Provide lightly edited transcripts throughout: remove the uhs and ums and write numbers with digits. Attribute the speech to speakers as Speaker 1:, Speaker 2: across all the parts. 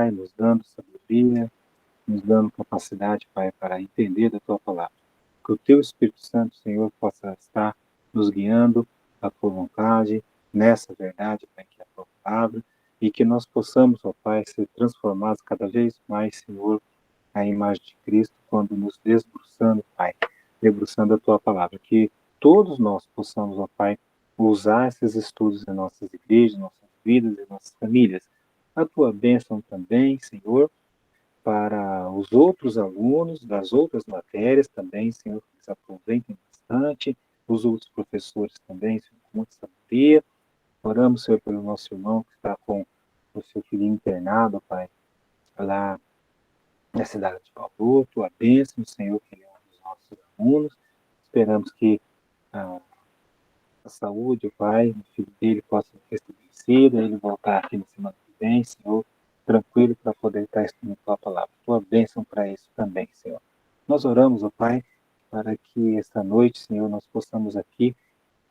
Speaker 1: Pai, nos dando sabedoria, nos dando capacidade, Pai, para entender da Tua palavra. Que o Teu Espírito Santo, Senhor, possa estar nos guiando à Tua vontade, nessa verdade, Pai, que é a Tua palavra, e que nós possamos, ó Pai, ser transformados cada vez mais, Senhor, à imagem de Cristo, quando nos desbruçando, Pai, debruçando a Tua palavra. Que todos nós possamos, ó Pai, usar esses estudos em nossas igrejas, nossas vidas e nossas famílias. A Tua bênção também, Senhor, para os outros alunos das outras matérias também, Senhor, que eles aproveitem bastante, os outros professores também, Senhor, com muita sabedoria. Oramos, Senhor, pelo nosso irmão que está com o seu filhinho internado, Pai, lá na cidade de Bauru. Tua bênção, Senhor, que ele é um dos nossos alunos. Esperamos que a saúde, o Pai, o filho dele possa ser restabelecida, ele voltar aqui na semana que vem, Senhor, tranquilo para poder estar estudando a Tua palavra. Tua bênção para isso também, Senhor. Nós oramos, ó Pai, para que esta noite, Senhor, nós possamos aqui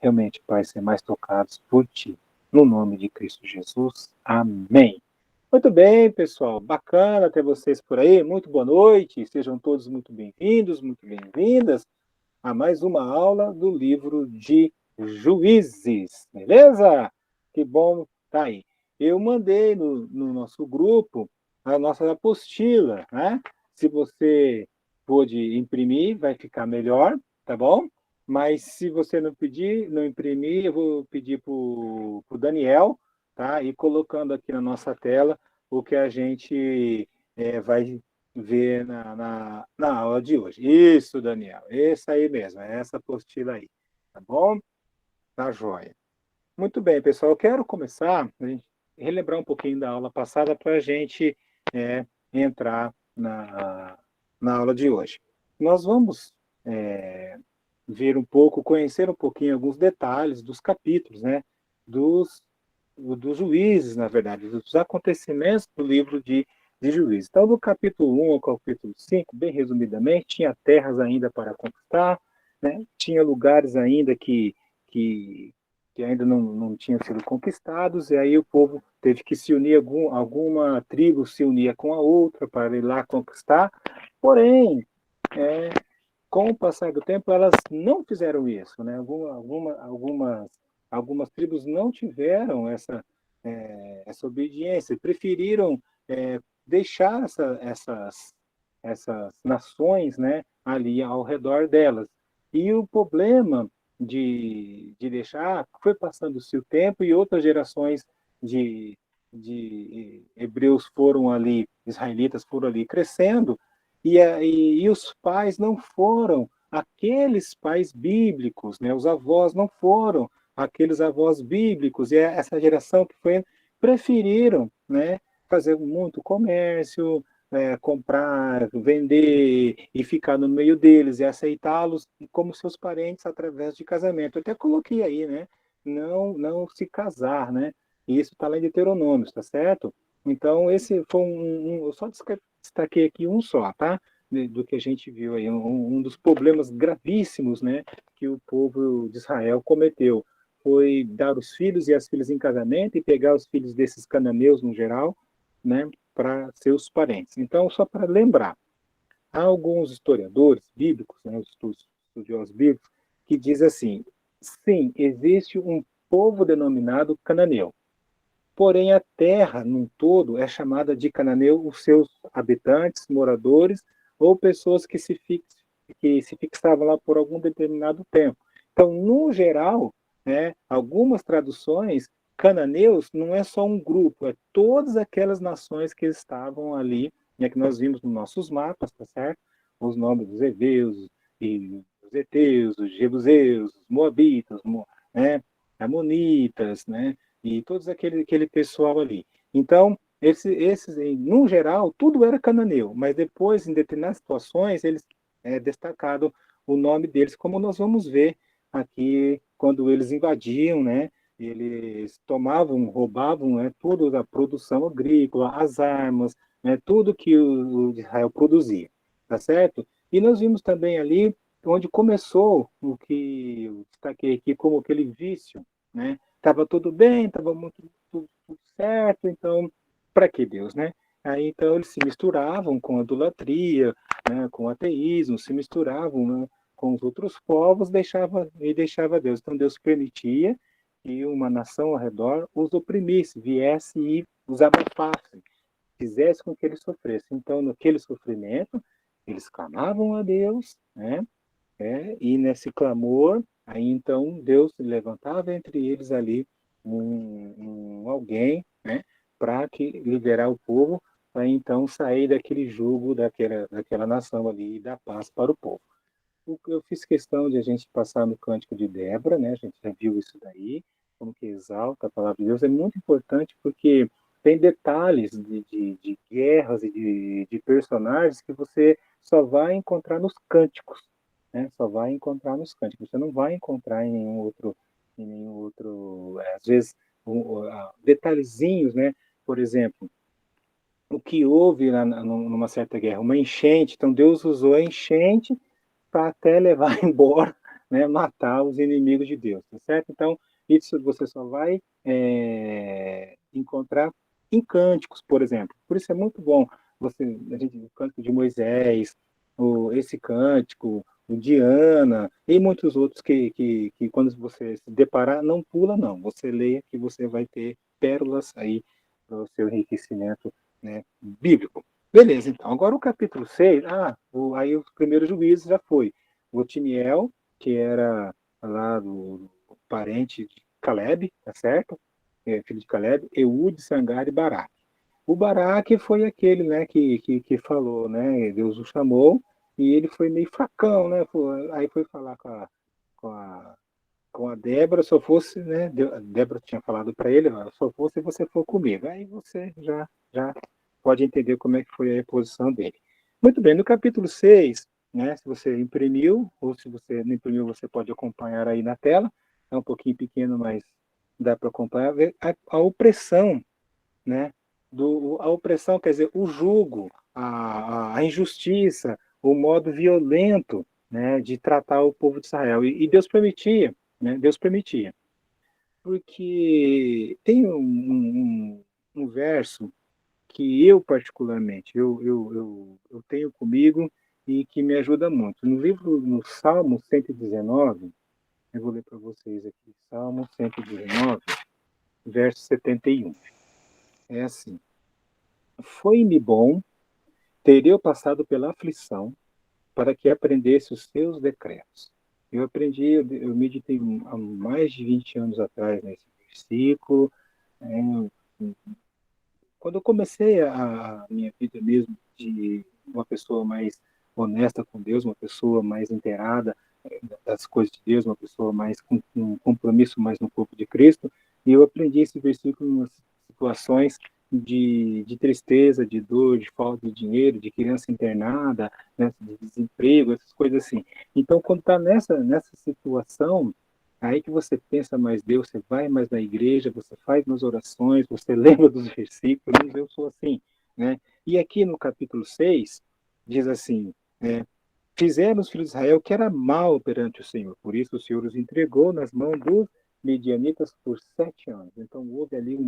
Speaker 1: realmente, Pai, ser mais tocados por Ti. No nome de Cristo Jesus. Amém. Muito bem, pessoal. Bacana ter vocês por aí. Muito boa noite. Sejam todos muito bem-vindos, muito bem-vindas a mais uma aula do livro de Juízes. Beleza? Que bom tá aí. Eu mandei no nosso grupo a nossa apostila, né? Se você pôde imprimir, vai ficar melhor, tá bom? Mas se você não pedir, não imprimir, eu vou pedir para o Daniel, tá? E colocando aqui na nossa tela o que a gente vai ver na aula de hoje. Isso, Daniel, esse aí mesmo, é essa apostila aí, tá bom? Tá joia. Muito bem, pessoal, eu quero começar a gente relembrar um pouquinho da aula passada para a gente entrar na aula de hoje. Nós vamos ver um pouco, conhecer um pouquinho alguns detalhes dos capítulos, né? Dos juízes, na verdade, dos acontecimentos do livro de Juízes. Então, do capítulo 1 ao capítulo 5, bem resumidamente, tinha terras ainda para conquistar, né? Tinha lugares ainda que ainda não tinham sido conquistados, e aí o povo teve que se unir, alguma tribo se unia com a outra para ir lá conquistar, porém, com o passar do tempo, elas não fizeram isso, né? Algumas tribos não tiveram essa obediência, preferiram deixar essas nações, né, ali ao redor delas. E o problema de deixar foi passando-se o tempo e outras gerações de, de hebreus foram ali, israelitas foram ali crescendo, e os pais não foram aqueles pais bíblicos, né? Os avós não foram aqueles avós bíblicos, e essa geração que foi preferiram, né, fazer muito comércio, comprar, vender e ficar no meio deles e aceitá-los como seus parentes através de casamento. Eu até coloquei aí, né? Não se casar, né? E isso está lá em Deuteronômio, tá certo? Então, esse foi eu só destaquei aqui um só, tá? Do que a gente viu aí, um dos problemas gravíssimos, né, que o povo de Israel cometeu foi dar os filhos e as filhas em casamento e pegar os filhos desses cananeus no geral, né, para seus parentes. Então, só para lembrar, há alguns historiadores bíblicos, né, os estudiosos bíblicos, que dizem assim: sim, existe um povo denominado cananeu. Porém, a terra, num todo, é chamada de cananeu os seus habitantes, moradores ou pessoas que se fixavam lá por algum determinado tempo. Então, no geral, né, algumas traduções, cananeus não é só um grupo, é todas aquelas nações que estavam ali, né, que nós vimos nos nossos mapas, tá certo? Os nomes dos heveus, e os heteus, os jebuseus, os moabitas, né, amonitas, né? E todos aquele pessoal ali. Então, esses, no geral, tudo era cananeu, mas depois, em determinadas situações, eles destacaram o nome deles, como nós vamos ver aqui, quando eles invadiam, né? Eles tomavam, roubavam, né, tudo da produção agrícola, as armas, né, tudo que o Israel produzia, tá certo? E nós vimos também ali onde começou o que eu destaquei aqui como aquele vício, né? Estava tudo bem, estava tudo certo, então, para que Deus, né? Aí então eles se misturavam com a idolatria, né, com o ateísmo, se misturavam, né, com os outros povos, deixava Deus. Então Deus permitia que uma nação ao redor os oprimisse, viesse e os abafasse, fizesse com que eles sofressem. Então, naquele sofrimento, eles clamavam a Deus, né? E nesse clamor, aí então Deus levantava entre eles ali alguém, né? Para que liberar o povo, para então sair daquele jugo daquela nação ali e dar paz para o povo. Eu fiz questão de a gente passar no Cântico de Débora, né? A gente já viu isso daí, como que exalta a palavra de Deus. É muito importante porque tem detalhes de guerras e de personagens que você só vai encontrar nos cânticos, né? Só vai encontrar nos cânticos. Você não vai encontrar em nenhum outro, às vezes, detalhezinhos, né? Por exemplo, o que houve numa certa guerra, uma enchente. Então Deus usou a enchente para até levar embora, né, matar os inimigos de Deus, tá certo? Então, isso você só vai encontrar em cânticos, por exemplo. Por isso é muito bom o cântico de Moisés, esse cântico, o de Ana, e muitos outros que quando você se deparar, não pula não, você leia que você vai ter pérolas aí para o seu enriquecimento, né, bíblico. Beleza, então. Agora o capítulo 6, aí o primeiro juízo já foi. Otiniel, que era lá do parente de Caleb, tá certo? Filho de Caleb, Eude, Sangar e Baraque. O Baraque foi aquele, né, que falou, né, Deus o chamou, e ele foi meio fracão, né, aí foi falar com a, com a Débora, só fosse, né, Débora tinha falado para ele, só fosse se você for comigo. Aí você já pode entender como é que foi a posição dele. Muito bem, no capítulo 6, né, se você imprimiu, ou se você não imprimiu, você pode acompanhar aí na tela, é um pouquinho pequeno, mas dá para acompanhar, ver a opressão, né, a opressão, quer dizer, o jugo, a injustiça, o modo violento, né, de tratar o povo de Israel. E Deus permitia, né, Deus permitia. Porque tem um verso que eu particularmente eu tenho comigo e que me ajuda muito. No Salmo 119, eu vou ler para vocês aqui, Salmo 119, verso 71. É assim: Foi-me bom ter eu passado pela aflição, para que aprendesse os seus decretos. Eu meditei há mais de 20 anos atrás nesse versículo. É, Quando eu comecei a minha vida mesmo de uma pessoa mais honesta com Deus, uma pessoa mais inteirada das coisas de Deus, uma pessoa mais com um compromisso mais no corpo de Cristo, e eu aprendi esse versículo em umas situações de tristeza, de dor, de falta de dinheiro, de criança internada, né, de desemprego, essas coisas assim. Então, quando está nessa situação, aí que você pensa mais Deus, você vai mais na igreja, você faz mais orações, você lembra dos versículos, eu sou assim, né? E aqui no capítulo 6 diz assim, fizeram os filhos de Israel que era mal perante o Senhor, por isso o Senhor os entregou nas mãos dos medianitas por 7 anos. Então houve ali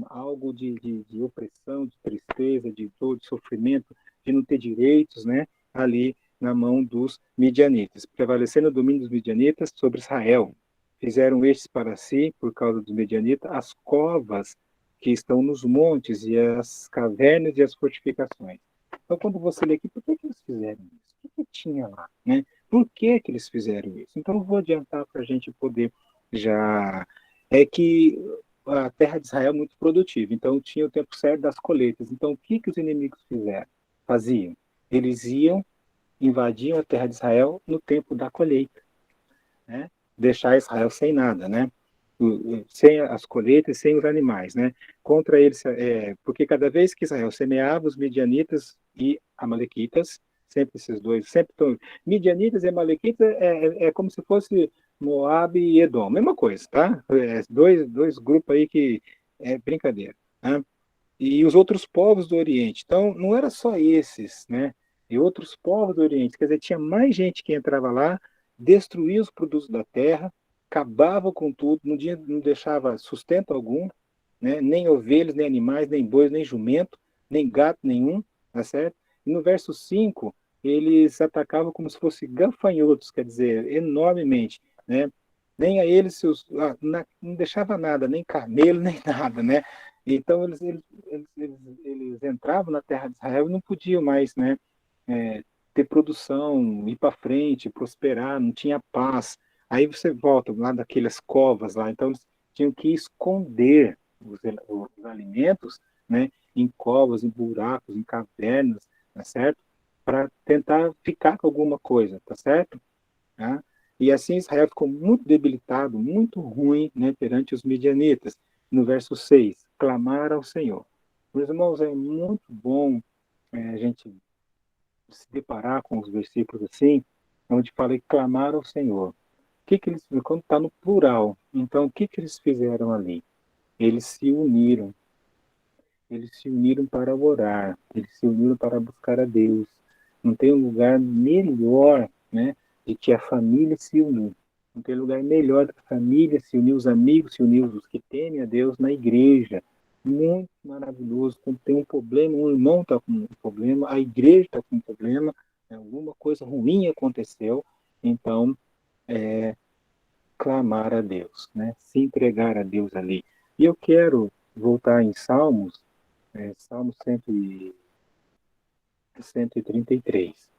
Speaker 1: algo de opressão, de tristeza, de dor, de sofrimento, de não ter direitos, né? Ali na mão dos midianitas, prevalecendo o domínio dos midianitas sobre Israel. Fizeram estes para si, por causa dos midianitas, as covas que estão nos montes e as cavernas e as fortificações. Então, quando você lê aqui, por que eles fizeram isso? O que tinha lá? Né? Por que eles fizeram isso? Então, eu vou adiantar para a gente poder já... É que a terra de Israel é muito produtiva, então tinha o tempo certo das colheitas. Então, o que os inimigos faziam? Eles invadiam a terra de Israel no tempo da colheita, né? Deixar Israel sem nada, né? Sem as colheitas, sem os animais, né? Contra eles, porque cada vez que Israel semeava, os midianitas e amalequitas, sempre esses dois, sempre estão, midianitas e amalequitas é como se fosse Moab e Edom, mesma coisa, tá? Dois grupos aí que é brincadeira, né? E os outros povos do Oriente. Então, não era só esses, né? E outros povos do Oriente. Quer dizer, tinha mais gente que entrava lá, destruía os produtos da terra, acabava com tudo, não deixava sustento algum, né? Nem ovelhas, nem animais, nem bois, nem jumento. nem gato nenhum, tá certo? E no verso 5 eles atacavam como se fossem gafanhotos, quer dizer, enormemente, né? Nem a eles não deixava nada, nem camelo, nem nada, né? Então eles entravam na terra de Israel e não podiam mais, né? Ter produção, ir para frente, prosperar, não tinha paz. Aí você volta lá daquelas covas lá, então eles tinham que esconder os alimentos, né, em covas, em buracos, em cavernas, tá certo? Para tentar ficar com alguma coisa, tá certo? Tá? E assim Israel ficou muito debilitado, muito ruim, né, perante os midianitas. No verso 6, clamar ao Senhor. Meus irmãos, é muito bom a gente se deparar com os versículos assim, onde fala clamar ao Senhor. O que que eles, quando está no plural, então o que que eles fizeram ali? Eles se uniram, eles se uniram para orar, eles se uniram para buscar a Deus. Não tem um lugar melhor, né, de que a família se unir. Não tem lugar melhor do que a família se unir, os amigos se unir, os que temem a Deus na igreja. Muito maravilhoso. Quando tem um problema, um irmão está com um problema, a igreja está com um problema, né, alguma coisa ruim aconteceu, então clamar a Deus, né, se entregar a Deus ali. E eu quero voltar em Salmos, Salmo 133,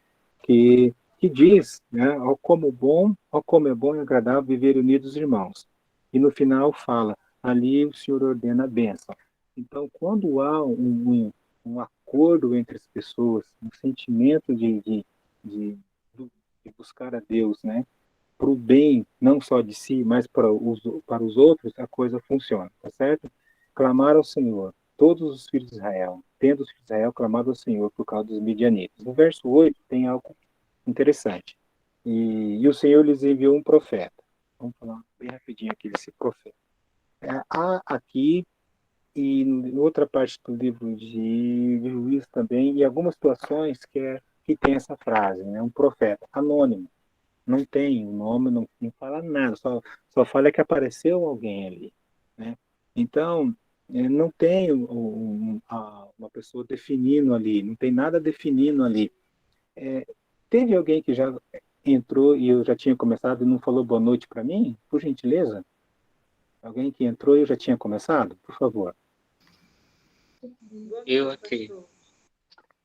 Speaker 1: que diz, né, ó como é bom e agradável viver unidos irmãos. E no final fala, ali o Senhor ordena a bênção. Então, quando há um acordo entre as pessoas, um sentimento de, de buscar a Deus, né, para o bem, não só de si, mas para os outros, a coisa funciona, tá certo? Clamar ao Senhor, todos os filhos de Israel, tendo os filhos de Israel clamado ao Senhor por causa dos midianitas. No verso 8 tem algo interessante. E o Senhor lhes enviou um profeta. Vamos falar bem rapidinho aqui desse profeta. Há aqui, e em outra parte do livro de Juízes também, e algumas situações que tem essa frase, né? Um profeta anônimo. Não tem o nome, não fala nada, só fala que apareceu alguém ali, né? Então, não tem uma pessoa definindo ali, não tem nada definindo ali. Teve alguém que já entrou e eu já tinha começado e não falou boa noite para mim? Por gentileza? Alguém que entrou e eu já tinha começado? Por favor.
Speaker 2: Eu aqui.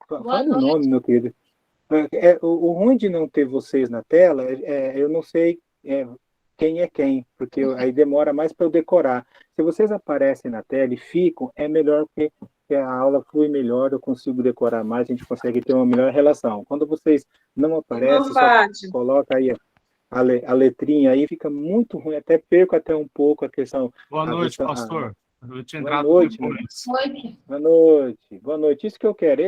Speaker 1: Fale o nome, meu querido. O ruim de não ter vocês na tela, eu não sei quem é quem, porque aí demora mais para eu decorar. Se vocês aparecem na tela e ficam, é melhor que a aula flui melhor, eu consigo decorar mais, a gente consegue ter uma melhor relação. Quando vocês não aparecem, só coloca aí a letrinha aí, fica muito ruim, até perco até um pouco a questão.
Speaker 3: Boa
Speaker 1: A
Speaker 3: noite,
Speaker 1: questão
Speaker 3: pastor. Eu tinha
Speaker 1: boa
Speaker 3: entrado
Speaker 1: noite,
Speaker 3: depois.
Speaker 1: boa noite, boa noite. Isso que eu quero.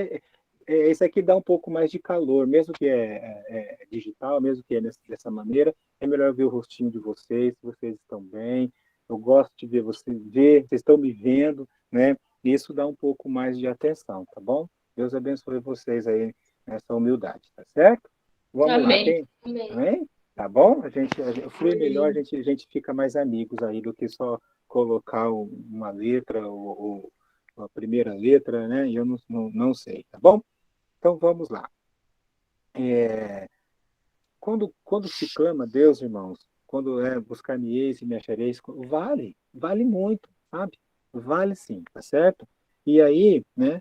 Speaker 1: Esse aqui dá um pouco mais de calor, mesmo que é digital, mesmo que é dessa maneira, é melhor ver o rostinho de vocês, se vocês estão bem. Eu gosto de ver vocês estão me vendo, né? E isso dá um pouco mais de atenção, tá bom? Deus abençoe vocês aí nessa humildade, tá certo? Vamos lá,
Speaker 2: Amém.
Speaker 1: Amém? Tá bom? Flui melhor, a gente fica mais amigos aí do que só colocar uma letra ou a primeira letra, né? E eu não sei, tá bom? Então vamos lá. Quando se clama a Deus, irmãos, quando é buscar-me-eis e me achareis, vale muito, sabe? Vale sim, tá certo? E aí, né,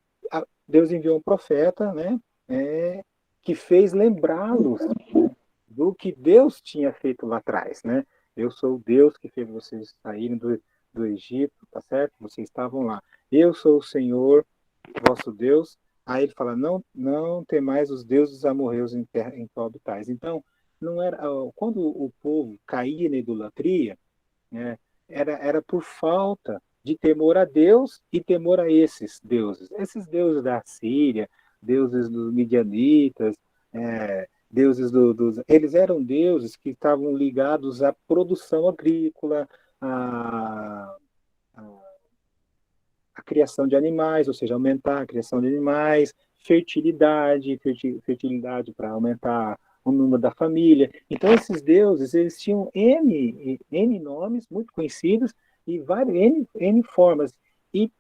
Speaker 1: Deus enviou um profeta, né, que fez lembrá-los, né, do que Deus tinha feito lá atrás, né? Eu sou o Deus que fez vocês saírem do Egito, tá certo? Vocês estavam lá. Eu sou o Senhor, vosso Deus. Aí ele fala, não temais os deuses amorreus em terra em qual habitais. Então, não era quando o povo caía na idolatria, né, era por falta de temor a Deus e temor a esses deuses da Síria, deuses dos midianitas, deuses eles eram deuses que estavam ligados à produção agrícola, à, a criação de animais, ou seja, aumentar a criação de animais, fertilidade para aumentar o número da família. Então, esses deuses, eles tinham N nomes muito conhecidos e várias N formas. E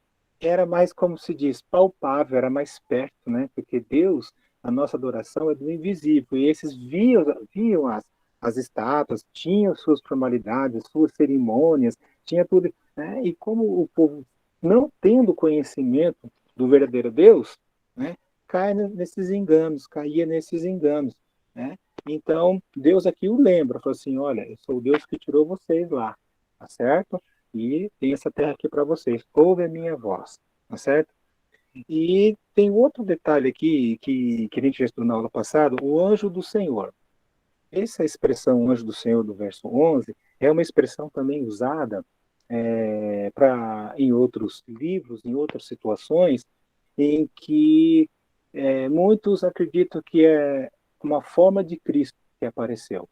Speaker 1: era mais, como se diz, palpável, era mais perto, né? Porque Deus, a nossa adoração é do invisível, e esses viam as estátuas, tinham suas formalidades, suas cerimônias, tinha tudo, né? E como o povo, não tendo conhecimento do verdadeiro Deus, né? Nesses enganos, caía nesses enganos, né? Então, Deus aqui o lembra, falou assim, olha, eu sou o Deus que tirou vocês lá, tá certo? E tem essa terra aqui para vocês. Ouve a minha voz, tá certo? E tem outro detalhe aqui que a gente já estudou na aula passada, o anjo do Senhor. Essa expressão anjo do Senhor do verso 11 é uma expressão também usada em outros livros, em outras situações, em que muitos acreditam que é uma forma de Cristo que apareceu,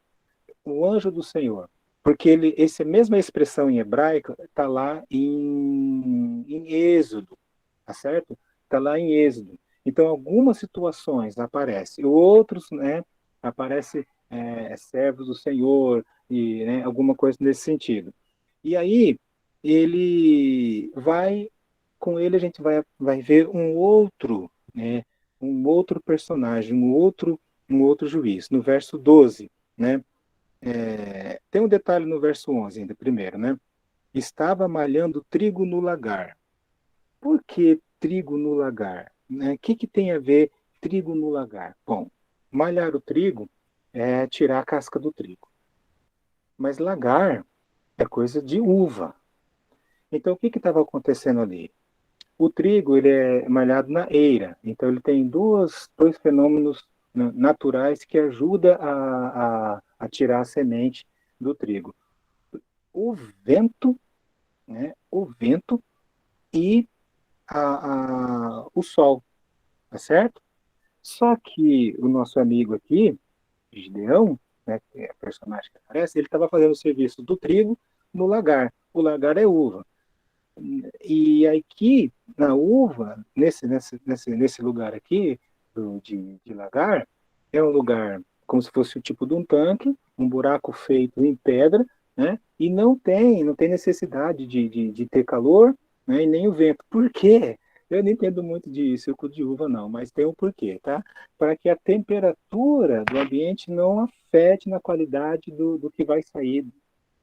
Speaker 1: o anjo do Senhor, porque essa mesma expressão em hebraico está lá em Êxodo, tá certo? Está lá em Êxodo. Então, algumas situações aparecem, outros, né, aparece servos do Senhor e né, alguma coisa nesse sentido. E aí ele vai, com ele a gente vai ver um outro, né, um outro personagem, um outro juiz. No verso 12, né? Tem um detalhe no verso 11 ainda, primeiro, né? Estava malhando trigo no lagar. Por que trigo no lagar? Né? O que tem a ver trigo no lagar? Bom, malhar o trigo é tirar a casca do trigo. Mas lagar é coisa de uva. Então, o que estava acontecendo ali? O trigo ele é malhado na eira. Então, ele tem dois fenômenos naturais que ajudam a tirar a semente do trigo. O vento, né? O vento e o sol, tá certo? Só que o nosso amigo aqui, Gideão, né, que é o personagem que aparece, ele estava fazendo o serviço do trigo no lagar. O lagar é uva. E aqui, na uva, nesse lugar aqui, de lagar, é um lugar como se fosse o tipo de um tanque, um buraco feito em pedra, né? E não tem necessidade de ter calor, né? E nem o vento. Por quê? Eu não entendo muito de suco de uva, não, mas tem um porquê, tá? Para que a temperatura do ambiente não afete na qualidade do que vai sair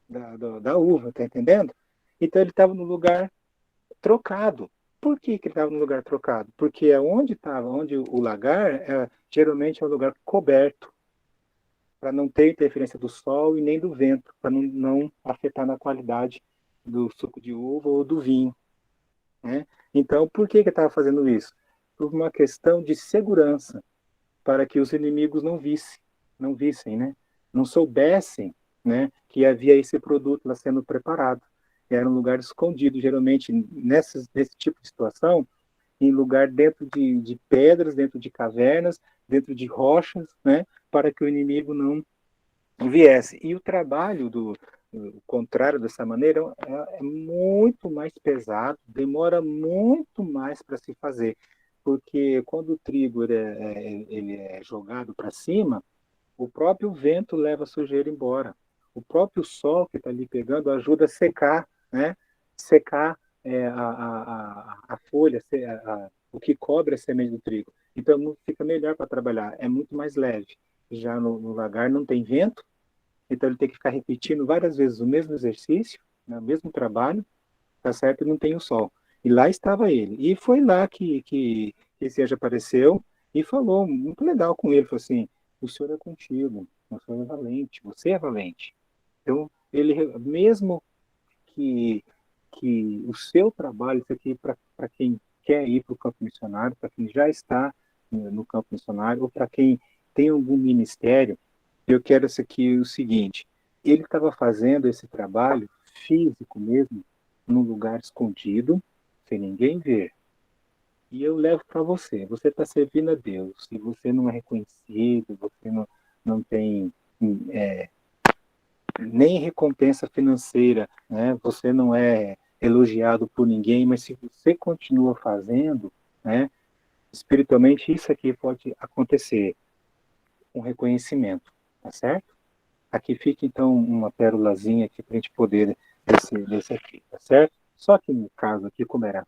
Speaker 1: da uva, tá entendendo? Então ele estava no lugar trocado. Por que ele estava no lugar trocado? Porque onde o lagar, geralmente é um lugar coberto, para não ter interferência do sol e nem do vento, para não afetar na qualidade do suco de uva ou do vinho, né? Então, por que ele estava fazendo isso? Por uma questão de segurança, para que os inimigos não vissem, né? Não soubessem, né, que havia esse produto lá sendo preparado. Era um lugar escondido, geralmente nesse tipo de situação, em lugar dentro de pedras, dentro de cavernas, dentro de rochas, né, para que o inimigo não viesse. E o trabalho o contrário dessa maneira é muito mais pesado, demora muito mais para se fazer, porque quando o trigo ele é jogado para cima, o próprio vento leva a sujeira embora. O próprio sol que está ali pegando ajuda a secar, né? Secar a folha, o que cobre a semente do trigo. Então fica melhor para trabalhar, é muito mais leve. Já no lagar não tem vento, então ele tem que ficar repetindo várias vezes o mesmo exercício, né, o mesmo trabalho, tá certo? E não tem o sol. E lá estava ele. E foi lá que esse anjo apareceu e falou muito legal com ele, falou assim, o senhor é contigo, o senhor é valente, você é valente. Então, ele, mesmo que o seu trabalho, isso aqui para quem quer ir para o campo missionário, para quem já está no campo missionário, ou para quem tem algum ministério, eu quero isso aqui o seguinte, ele estava fazendo esse trabalho físico mesmo, num lugar escondido, sem ninguém ver. E eu levo para você. Você está servindo a Deus. E você não é reconhecido, você não tem é, nem recompensa financeira, né? Você não é elogiado por ninguém, mas se você continua fazendo, né? Espiritualmente, isso aqui pode acontecer, um reconhecimento, tá certo? Aqui fica, então, uma pérolazinha aqui para a gente poder desse aqui, tá certo? Só que no caso aqui, como era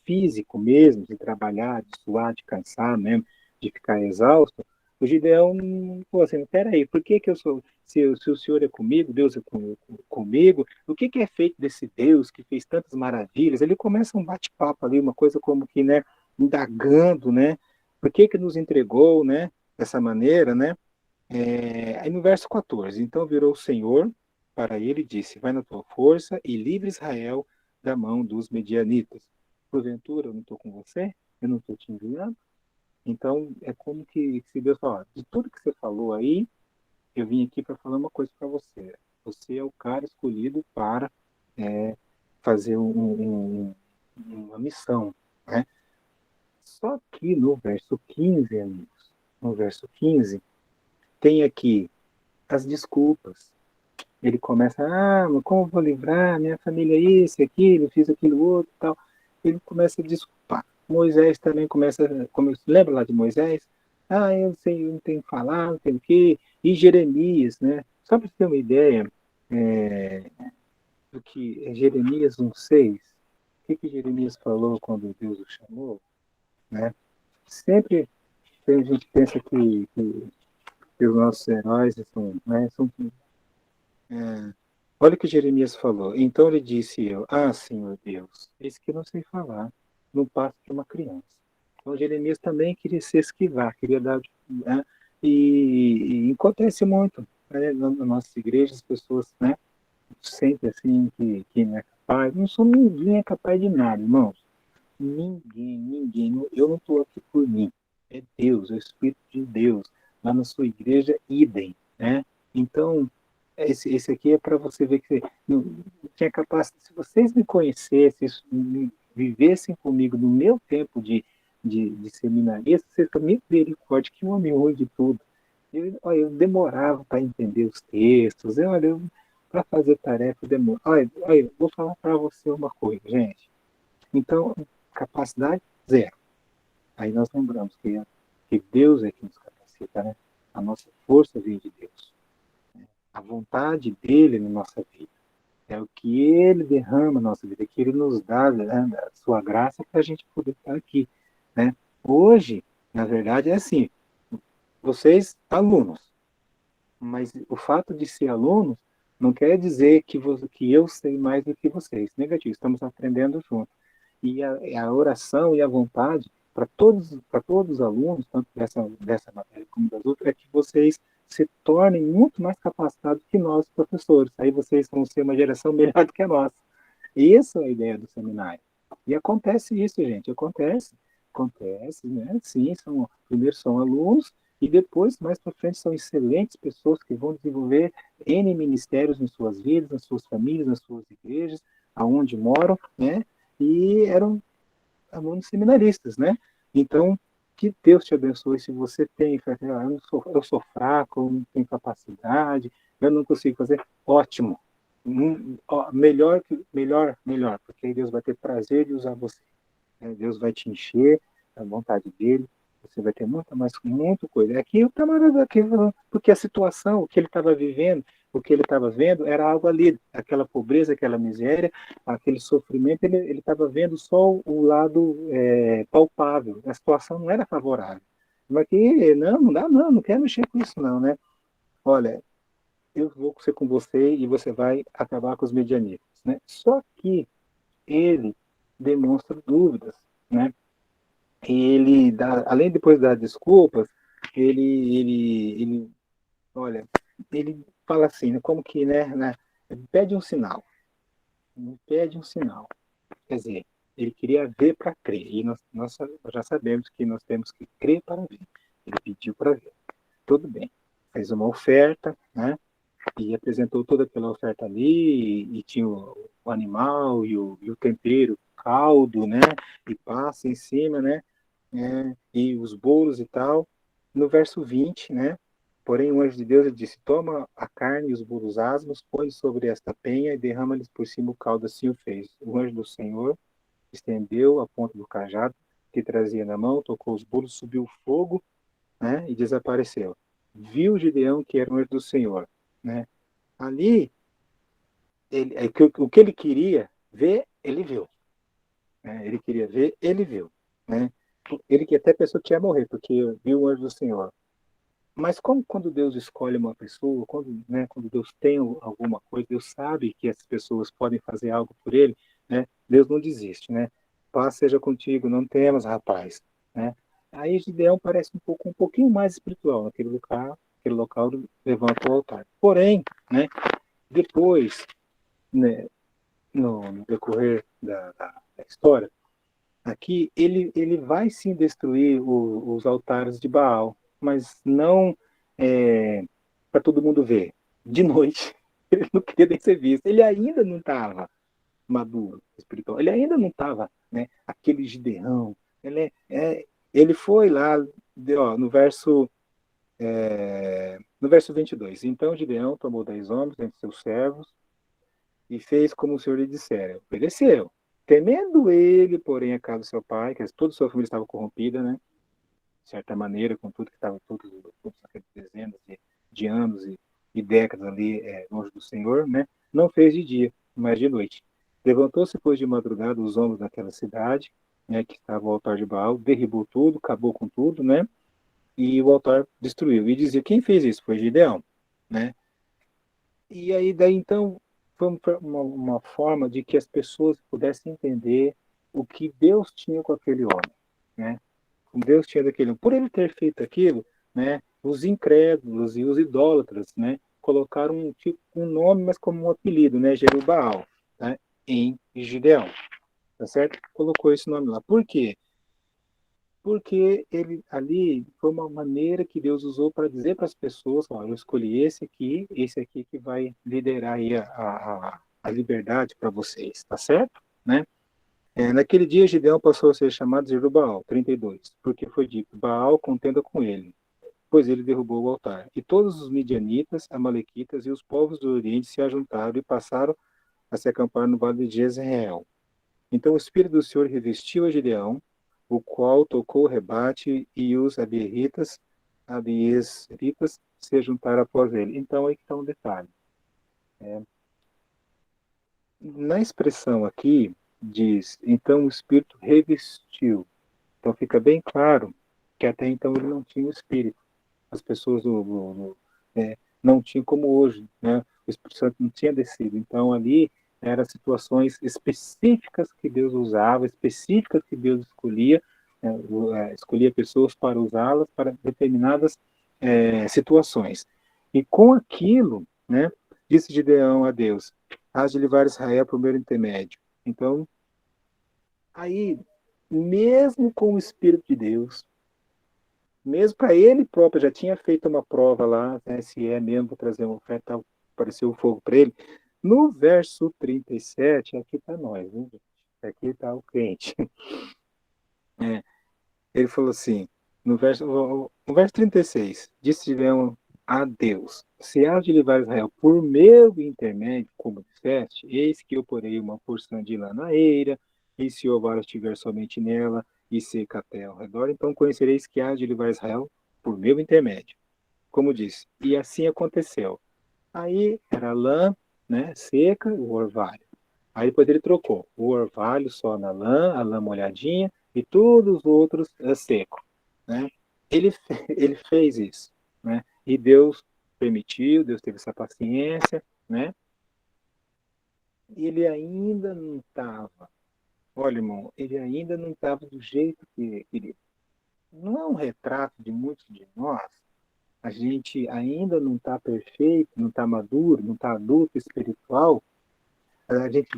Speaker 1: físico mesmo, de trabalhar, de suar, de cansar mesmo, de ficar exausto, o Gideão falou assim, peraí, por que que eu sou, se o Senhor é comigo, Deus é comigo, o que que é feito desse Deus que fez tantas maravilhas? Ele começa um bate-papo ali, uma coisa como que, né, indagando, né, por que que nos entregou, né, dessa maneira, né? Aí no verso 14, então virou o Senhor para ele e disse, vai na tua força e livre Israel da mão dos medianitas. Porventura eu não estou com você? Eu não estou te enviando? Então é como que se Deus falar, de tudo que você falou aí, eu vim aqui para falar uma coisa para você. Você é o cara escolhido para é, fazer uma missão, né? Só que no verso 15, amigos, no verso 15, tem aqui as desculpas. Ele começa, mas como eu vou livrar? Minha família é isso, aquilo, fiz aquilo outro e tal. Ele começa a desculpar. Moisés também lembra lá de Moisés? Eu sei, eu não tenho que falar, não tenho o quê. E Jeremias, né? Só para você ter uma ideia é, do que é Jeremias 1,6, o que Jeremias falou quando Deus o chamou, né? Sempre a gente pensa que os nossos heróis são, né, é, olha o que Jeremias falou. Então ele disse eu, Senhor Deus, eis que não sei falar, não passo de uma criança. Então Jeremias também queria se esquivar, queria dar, né? E acontece muito, né, nas nossas igrejas, as pessoas, né, sentem assim que não é capaz, não sou ninguém é capaz de nada, irmãos. Ninguém. Eu não estou aqui por mim. É Deus, é o Espírito de Deus. Lá na sua igreja, idem, né? Então, esse aqui é para você ver que não tinha capacidade. Se vocês me conhecessem, vivessem comigo no meu tempo de seminarista, vocês também misericórdia, que homem ruim de tudo. Eu demorava para entender os textos, para fazer tarefa, demorava. Vou falar para você uma coisa, gente. Então, capacidade zero. Aí nós lembramos que Deus é que nos capacita, né? A nossa força vem de Deus. A vontade dele na nossa vida. É o que ele derrama na nossa vida, que ele nos dá, né, a sua graça para a gente poder estar aqui, né? Hoje, na verdade, é assim, vocês alunos, mas o fato de ser alunos não quer dizer que eu sei mais do que vocês. Negativo, estamos aprendendo juntos. E a oração e a vontade para todos os alunos, tanto dessa matéria como das outras, é que vocês se tornem muito mais capacitados que nós, professores. Aí vocês vão ser uma geração melhor do que a nossa. E essa é a ideia do seminário. E acontece isso, gente, acontece, né? Sim, primeiro são alunos, e depois, mais para frente, são excelentes pessoas que vão desenvolver N ministérios em suas vidas, nas suas famílias, nas suas igrejas, aonde moram, né? E eram alunos seminaristas, né? Então, que Deus te abençoe. Se você tem, eu sou fraco, eu não tenho capacidade, eu não consigo fazer, ótimo. Melhor, porque aí Deus vai ter prazer de usar você. Né? Deus vai te encher da vontade dele, você vai ter muita coisa. Aqui o camarada, aqui, porque a situação, o que ele estava vivendo, o que ele estava vendo, era algo ali, aquela pobreza, aquela miséria, aquele sofrimento, ele estava vendo só o lado palpável, a situação não era favorável. Mas aqui, não dá não, não quero mexer com isso não, né? Olha, eu vou ser com você e você vai acabar com os medianitas, né? Só que ele demonstra dúvidas, né? Ele dá, além de depois das desculpas, ele, olha, ele fala assim, né, como que, né, pede um sinal, pede um sinal. Quer dizer, ele queria ver para crer, e nós já sabemos que nós temos que crer para ver. Ele pediu para ver. Tudo bem. Fez uma oferta, né? E apresentou toda aquela oferta ali, e tinha o animal e o tempero, caldo, né? E passa em cima, né? E os bolos e tal. No verso 20, né? Porém, o anjo de Deus disse: toma a carne e os bolos asmos, põe sobre esta penha e derrama-lhes por cima o caldo. Assim o fez. O anjo do Senhor estendeu a ponta do cajado que trazia na mão, tocou os bolos, subiu o fogo, né? E desapareceu. Viu Gideão que era o anjo do Senhor, né? Ali, o que ele queria ver, ele viu. né? Ele queria ver, ele viu, né? Ele que até pensou que ia morrer, porque viu o anjo do Senhor. Mas como quando Deus escolhe uma pessoa, quando, né, quando Deus tem alguma coisa, Deus sabe que essas pessoas podem fazer algo por ele, né? Deus não desiste, né? Paz seja contigo, não temas, rapaz, né? Aí Gideão parece um pouquinho mais espiritual aquele local levanta o altar. Porém, né, depois, né, no decorrer da história, aqui ele vai sim destruir os altares de Baal, mas não para todo mundo ver. De noite, ele não queria nem ser visto. Ele ainda não estava maduro espiritual. Ele ainda não estava, né, aquele Gideão. Ele foi lá, ó, no verso 22. Então Gideão tomou 10 homens entre seus servos e fez como o Senhor lhe dissera. Obedeceu. Temendo ele, porém, a casa do seu pai, que toda a sua família estava corrompida, né? De certa maneira, com tudo que estava, todos aqueles dezenas de anos e décadas ali longe do Senhor, né? Não fez de dia, mas de noite. Levantou-se, pois, de madrugada os homens daquela cidade, né, que estava o altar de Baal, derribou tudo, acabou com tudo, né? E o altar destruiu. E dizia, quem fez isso? Foi Gideão, né? E aí, daí, então, foi uma forma de que as pessoas pudessem entender o que Deus tinha com aquele homem, né? Com Deus tinha daquele homem. Por ele ter feito aquilo, né? Os incrédulos e os idólatras, né? Colocaram um nome, mas como um apelido, né? Jerubaal, né? Em Gideão, tá certo? Colocou esse nome lá. Por quê? Porque ele ali foi uma maneira que Deus usou para dizer para as pessoas, ó, eu escolhi esse aqui que vai liderar aí a liberdade para vocês, tá certo? Né? Naquele dia, Gideão passou a ser chamado Jerubbaal, 32, porque foi dito, Baal contenda com ele, pois ele derrubou o altar. E todos os midianitas, amalequitas e os povos do Oriente se ajuntaram e passaram a se acampar no vale de Jezreel. Então o Espírito do Senhor revestiu a Gideão, o qual tocou o rebate, e os abiesritas se juntaram após ele. Então aí que está um detalhe. Na expressão aqui, diz, então o Espírito revestiu. Então fica bem claro que até então ele não tinha o Espírito. As pessoas não tinham como hoje, né? O Espírito Santo não tinha descido. Então ali eram situações específicas que Deus usava, específicas que Deus escolhia, escolhia pessoas para usá-las para determinadas situações. E com aquilo, né, disse Gideão a Deus, hás de levar Israel para o meu intermédio. Então, aí, mesmo com o Espírito de Deus, mesmo para ele próprio, já tinha feito uma prova lá, né, se é mesmo para trazer uma oferta, apareceu o fogo para ele. No verso 37, aqui está nós, né, gente? Aqui está o crente. É, ele falou assim, no verso 36, disse Gideão a Deus, se há de levar Israel por meu intermédio, como disseste, eis que eu porei uma porção de lã na eira, e se o vara estiver somente nela, e seca até ao redor, então conhecereis que há de levar Israel por meu intermédio, como disse. E assim aconteceu. Aí era lã, né, seca, o orvalho. Aí depois ele trocou o orvalho só na lã, a lã molhadinha, e todos os outros seco, né? Ele, ele fez isso, né? E Deus permitiu, Deus teve essa paciência, né? E ele ainda não estava, olha, irmão, ele ainda não estava do jeito que queria. Não é um retrato de muitos de nós. A gente ainda não está perfeito, não está maduro, não está adulto espiritual. A gente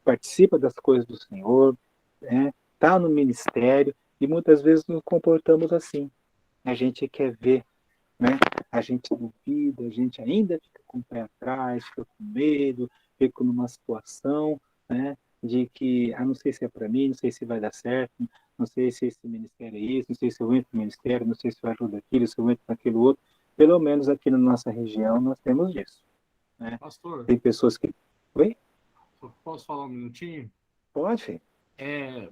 Speaker 1: participa das coisas do Senhor, né? Está no ministério e muitas vezes nos comportamos assim. A gente quer ver, né? A gente duvida, a gente ainda fica com o pé atrás, fica com medo, fica numa situação, né? De que, não sei se é para mim, não sei se vai dar certo, não sei se esse ministério é isso, não sei se eu entro no ministério, não sei se eu ajudo aquilo, se eu entro naquilo outro. Pelo menos aqui na nossa região nós temos isso, né?
Speaker 2: Pastor,
Speaker 1: Tem pessoas que... Oi?
Speaker 2: posso falar um minutinho?
Speaker 1: Pode?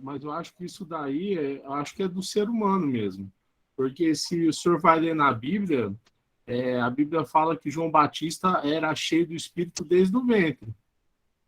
Speaker 2: Mas eu acho que isso daí, eu acho que é do ser humano mesmo. Porque se o senhor vai ler na Bíblia, a Bíblia fala que João Batista era cheio do Espírito desde o ventre.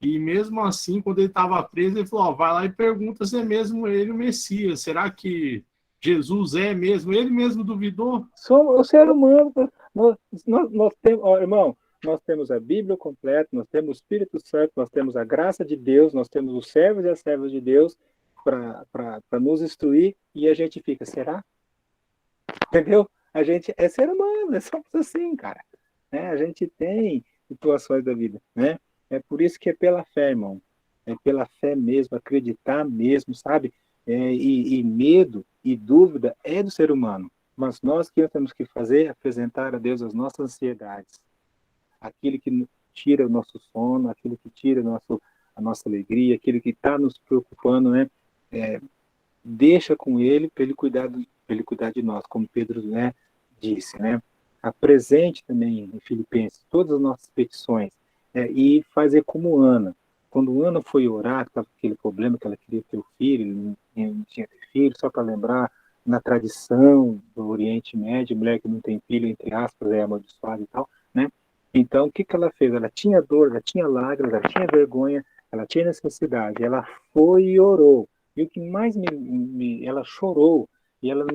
Speaker 2: E mesmo assim, quando ele estava preso, ele falou: ó, vai lá e pergunta se é mesmo ele o Messias. Será que Jesus é mesmo? Ele mesmo duvidou?
Speaker 1: Somos o ser humano. Nós temos, ó, irmão, nós temos a Bíblia completa, nós temos o Espírito Santo, nós temos a graça de Deus, nós temos os servos e as servas de Deus para nos instruir, e a gente fica, será? Entendeu? A gente é ser humano, somos assim, cara. Né? A gente tem situações da vida, né? É por isso que é pela fé, irmão. É pela fé mesmo, acreditar mesmo, sabe? E medo e dúvida é do ser humano. Mas nós que temos que fazer é apresentar a Deus as nossas ansiedades, aquilo que tira o nosso sono, aquilo que tira a nossa alegria, aquilo que está nos preocupando, né? É, deixa com ele para ele cuidar de nós, como Pedro, né, disse, né? Apresente também em Filipenses todas as nossas petições, e fazer como Ana. Quando Ana foi orar, estava com aquele problema que ela queria ter o filho, não tinha filho, só para lembrar, na tradição do Oriente Médio, mulher que não tem filho, entre aspas, é amaldiçoada e tal, né? Então, o que que ela fez? Ela tinha dor, ela tinha lágrimas, ela tinha vergonha, ela tinha necessidade, ela foi e orou. E o que mais ela chorou, e ela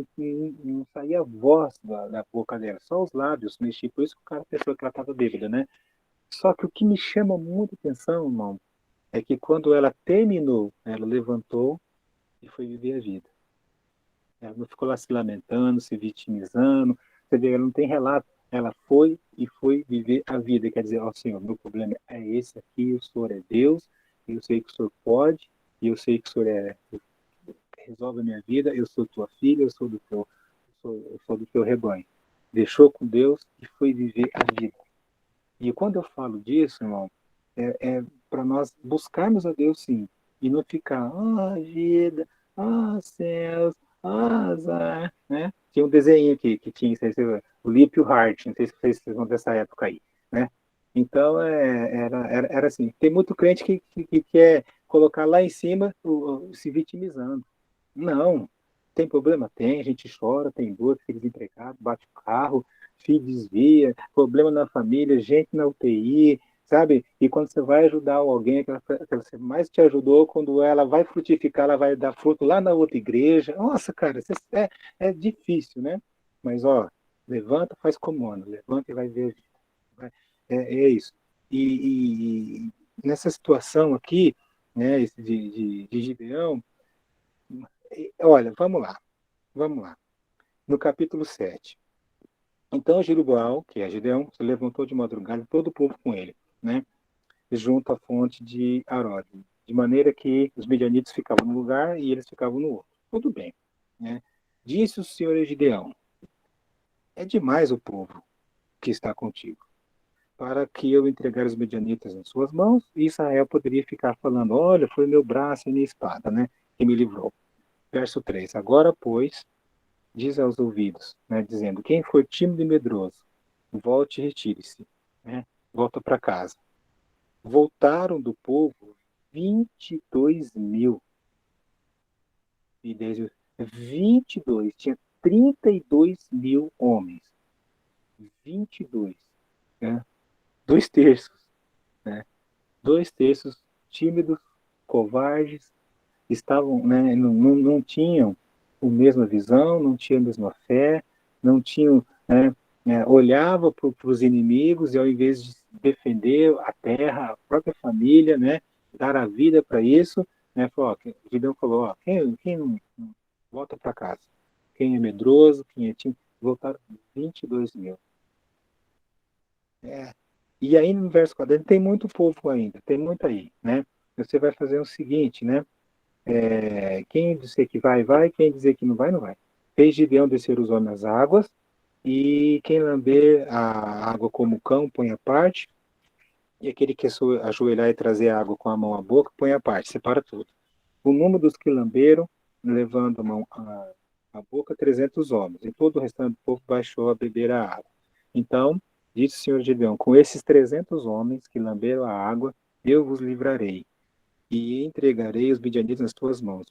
Speaker 1: não saía voz da boca dela, só os lábios mexiam, por isso que o cara pensou que ela estava bêbada, né? Só que o que me chama muita atenção, irmão, é que quando ela terminou, ela levantou e foi viver a vida. Ela não ficou lá se lamentando, se vitimizando, você vê, ela não tem relato, ela foi e foi viver a vida, quer dizer, ó Senhor, meu problema é esse aqui, o Senhor é Deus, eu sei que o Senhor pode, e eu sei que o Senhor resolve a minha vida, eu sou tua filha, eu sou do teu rebanho. Deixou com Deus e foi viver a vida. E quando eu falo disso, irmão, é para nós buscarmos a Deus sim, e não ficar, vida, céus, azar, né? Tinha um desenho aqui que tinha, o Lip e o Heart, não sei se vocês vão dessa época aí, né? Então, era assim, tem muito crente que quer colocar lá em cima se vitimizando. Não. Tem problema? Tem. A gente chora, tem dor, fica desempregado, bate o carro, filho desvia, problema na família, gente na UTI, sabe? E quando você vai ajudar alguém, aquela que você mais te ajudou, quando ela vai frutificar, ela vai dar fruto lá na outra igreja. Nossa, cara, é difícil, né? Mas, ó, levanta, faz como Ana, levanta e vai ver a vida. É isso. E nessa situação aqui, né, esse de Gideão, olha, vamos lá. No capítulo 7. Então Jerubaal, que é Gideão, se levantou de madrugada, todo o povo com ele, né, junto à fonte de Arode, de maneira que os medianitas ficavam num lugar e eles ficavam no outro. Tudo bem, né? Disse o Senhor a Gideão: é demais o povo que está contigo, para que eu entregar os medianitas em suas mãos, e Israel poderia ficar falando: olha, foi meu braço e minha espada, né, que me livrou. Verso 3. Agora, pois, diz aos ouvidos, né, dizendo: quem for tímido e medroso, volte e retire-se, né, volta para casa. Voltaram do povo 22.000. E desde 22, tinha 32.000 homens. 22, né? Dois terços, né? Dois terços tímidos, covardes, estavam, né, não tinham a mesma visão, não tinham a mesma fé, não tinham, né, olhava para os inimigos e ao invés de defender a terra, a própria família, né, dar a vida para isso, né, falou, ó, Gideão falou, ó, quem não volta para casa, quem é medroso, quem é tímido, voltaram 22.000. É. E aí no verso 4, tem muito povo ainda, tem muito aí, né? Você vai fazer o seguinte, né? Quem dizer que vai, vai, quem dizer que não vai, não vai. Fez Gideão descer os homens às águas, e quem lamber a água como cão, põe à parte, e aquele que ajoelhar e trazer a água com a mão à boca, põe à parte, separa tudo. O número dos que lamberam, levando a mão à boca, 300 homens, e todo o restante do povo baixou a beber a água. Então, disse o Senhor Gideão: com esses 300 homens que lamberam a água, eu vos livrarei, e entregarei os midianitas nas tuas mãos,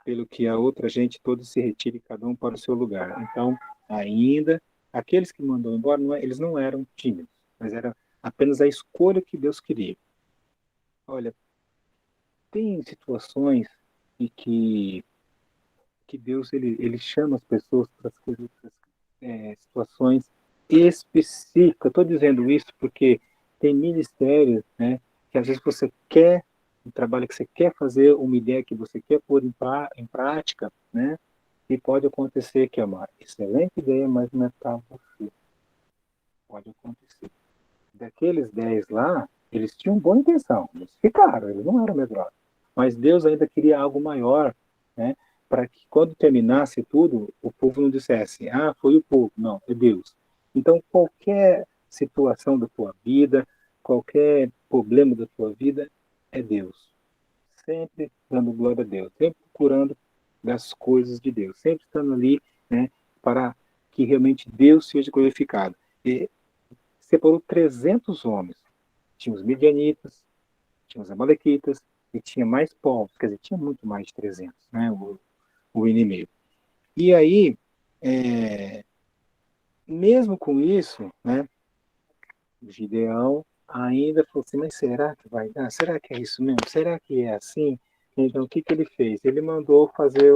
Speaker 1: pelo que a outra gente todos se retire, cada um para o seu lugar. Então, ainda, aqueles que mandou embora, eles não eram tímidos, mas era apenas a escolha que Deus queria. Olha, tem situações em que Deus ele chama as pessoas para as coisas, situações específicas. Estou dizendo isso porque tem ministérios, né, que às vezes você quer um trabalho que você quer fazer, uma ideia que você quer pôr em prática, né, e pode acontecer que é uma excelente ideia, mas não é para você. Pode acontecer. Daqueles 10 lá, eles tinham boa intenção, eles ficaram, eles não eram medrosos. Mas Deus ainda queria algo maior, né? Para que quando terminasse tudo, o povo não dissesse, ah, foi o povo. Não, é Deus. Então, qualquer situação da tua vida, qualquer problema da tua vida, é Deus. Sempre dando glória a Deus, sempre procurando das coisas de Deus, sempre estando ali, né, para que realmente Deus seja glorificado. E separou 300 homens. Tinha os midianitas, tinha os amalequitas e tinha mais povos, quer dizer, tinha muito mais de 300, né, o inimigo. E aí, é, mesmo com isso, né, Gideão ainda falou assim, mas será que vai dar? Será que é isso mesmo? Será que é assim? Então, o que, que ele fez? Ele mandou fazer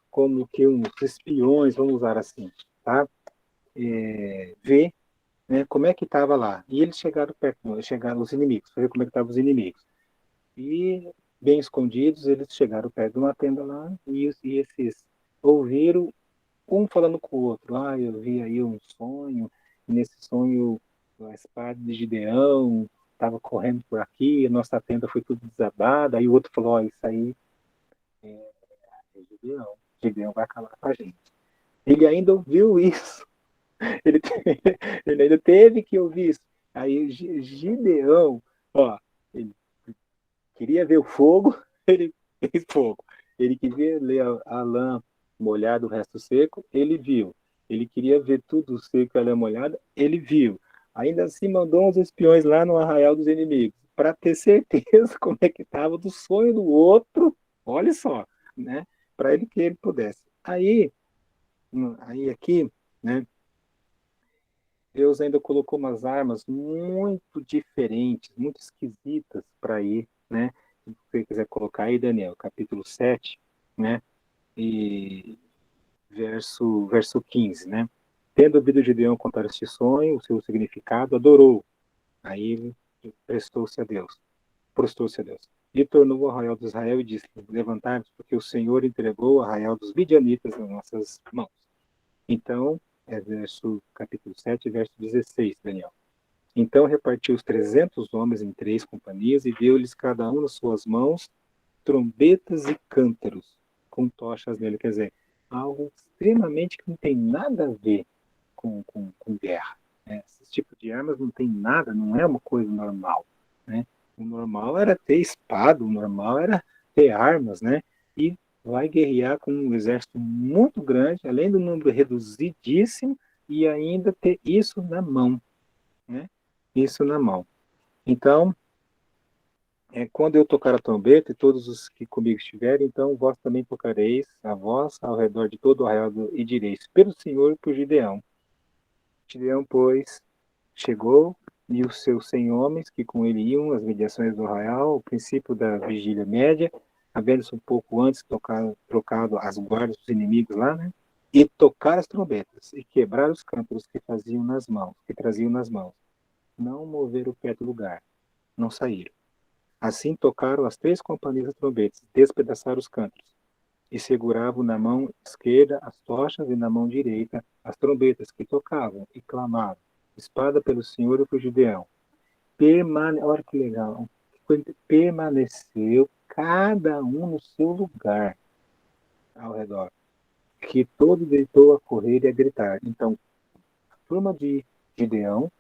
Speaker 1: como que uns espiões, vamos usar assim, tá? Ver, né, como é que estava lá. E eles chegaram perto, chegaram os inimigos, para ver como é que estavam os inimigos. E, bem escondidos, eles chegaram perto de uma tenda lá e esses ouviram um falando com o outro. Ah, eu vi aí um sonho, e nesse sonho a espada de Gideão estava correndo por aqui, a nossa tenda foi tudo desabada. Aí o outro falou, ó, isso aí é Gideão. Gideão vai acabar com a gente. Ele ainda ouviu isso. Ele, ele ainda teve que ouvir isso. Aí Gideão, ó, ele queria ver o fogo, ele fez fogo. Ele queria ver a lã molhada, o resto seco, ele viu. Ele queria ver tudo seco e a lã molhada, ele viu. Ainda assim mandou uns espiões lá no arraial dos inimigos, para ter certeza como é que estava do sonho do outro, olha só, né? Para ele que ele pudesse. Aí aqui, né? Deus ainda colocou umas armas muito diferentes, muito esquisitas para ir, né? Se você quiser colocar aí, Daniel, capítulo 7, né? E verso 15, né? Tendo ouvido Gideão contar este sonho, o seu significado, adorou. Aí ele prestou-se a Deus, prostrou-se a Deus. E tornou o arraial de Israel e disse, levantai-vos, porque o Senhor entregou o arraial dos midianitas nas nossas mãos. Então, capítulo 7, verso 16, Daniel. Então repartiu os 300 homens em 3 companhias e deu-lhes cada um nas suas mãos trombetas e cântaros com tochas nele. Quer dizer, algo extremamente que não tem nada a ver com guerra. Né? Esse tipo de armas não tem nada, não é uma coisa normal. Né? O normal era ter espada, o normal era ter armas, né? E vai guerrear com um exército muito grande, além do número reduzidíssimo, e ainda ter isso na mão, né? Isso na mão. Então, quando eu tocar a trombeta, e todos os que comigo estiverem, então vós também tocareis a voz ao redor de todo o arraial e direis, pelo Senhor e por Gideão. Gideão, pois, chegou, e os seus 100 homens que com ele iam às mediações do arraial, ao princípio da vigília média, havendo-se um pouco antes trocado as guardas dos inimigos lá, né? E tocar as trombetas, e quebrar os cântaros que traziam nas mãos. Não mover o pé do lugar, não saíram. Assim tocaram as 3 companhias das trombetas, despedaçaram os cântaros, e seguravam na mão esquerda as tochas e na mão direita as trombetas, que tocavam e clamavam, espada pelo Senhor e por Gideão. Olha que legal, permaneceu cada um no seu lugar ao redor, que todo deitou a correr e a gritar. Então, a turma de Gideão,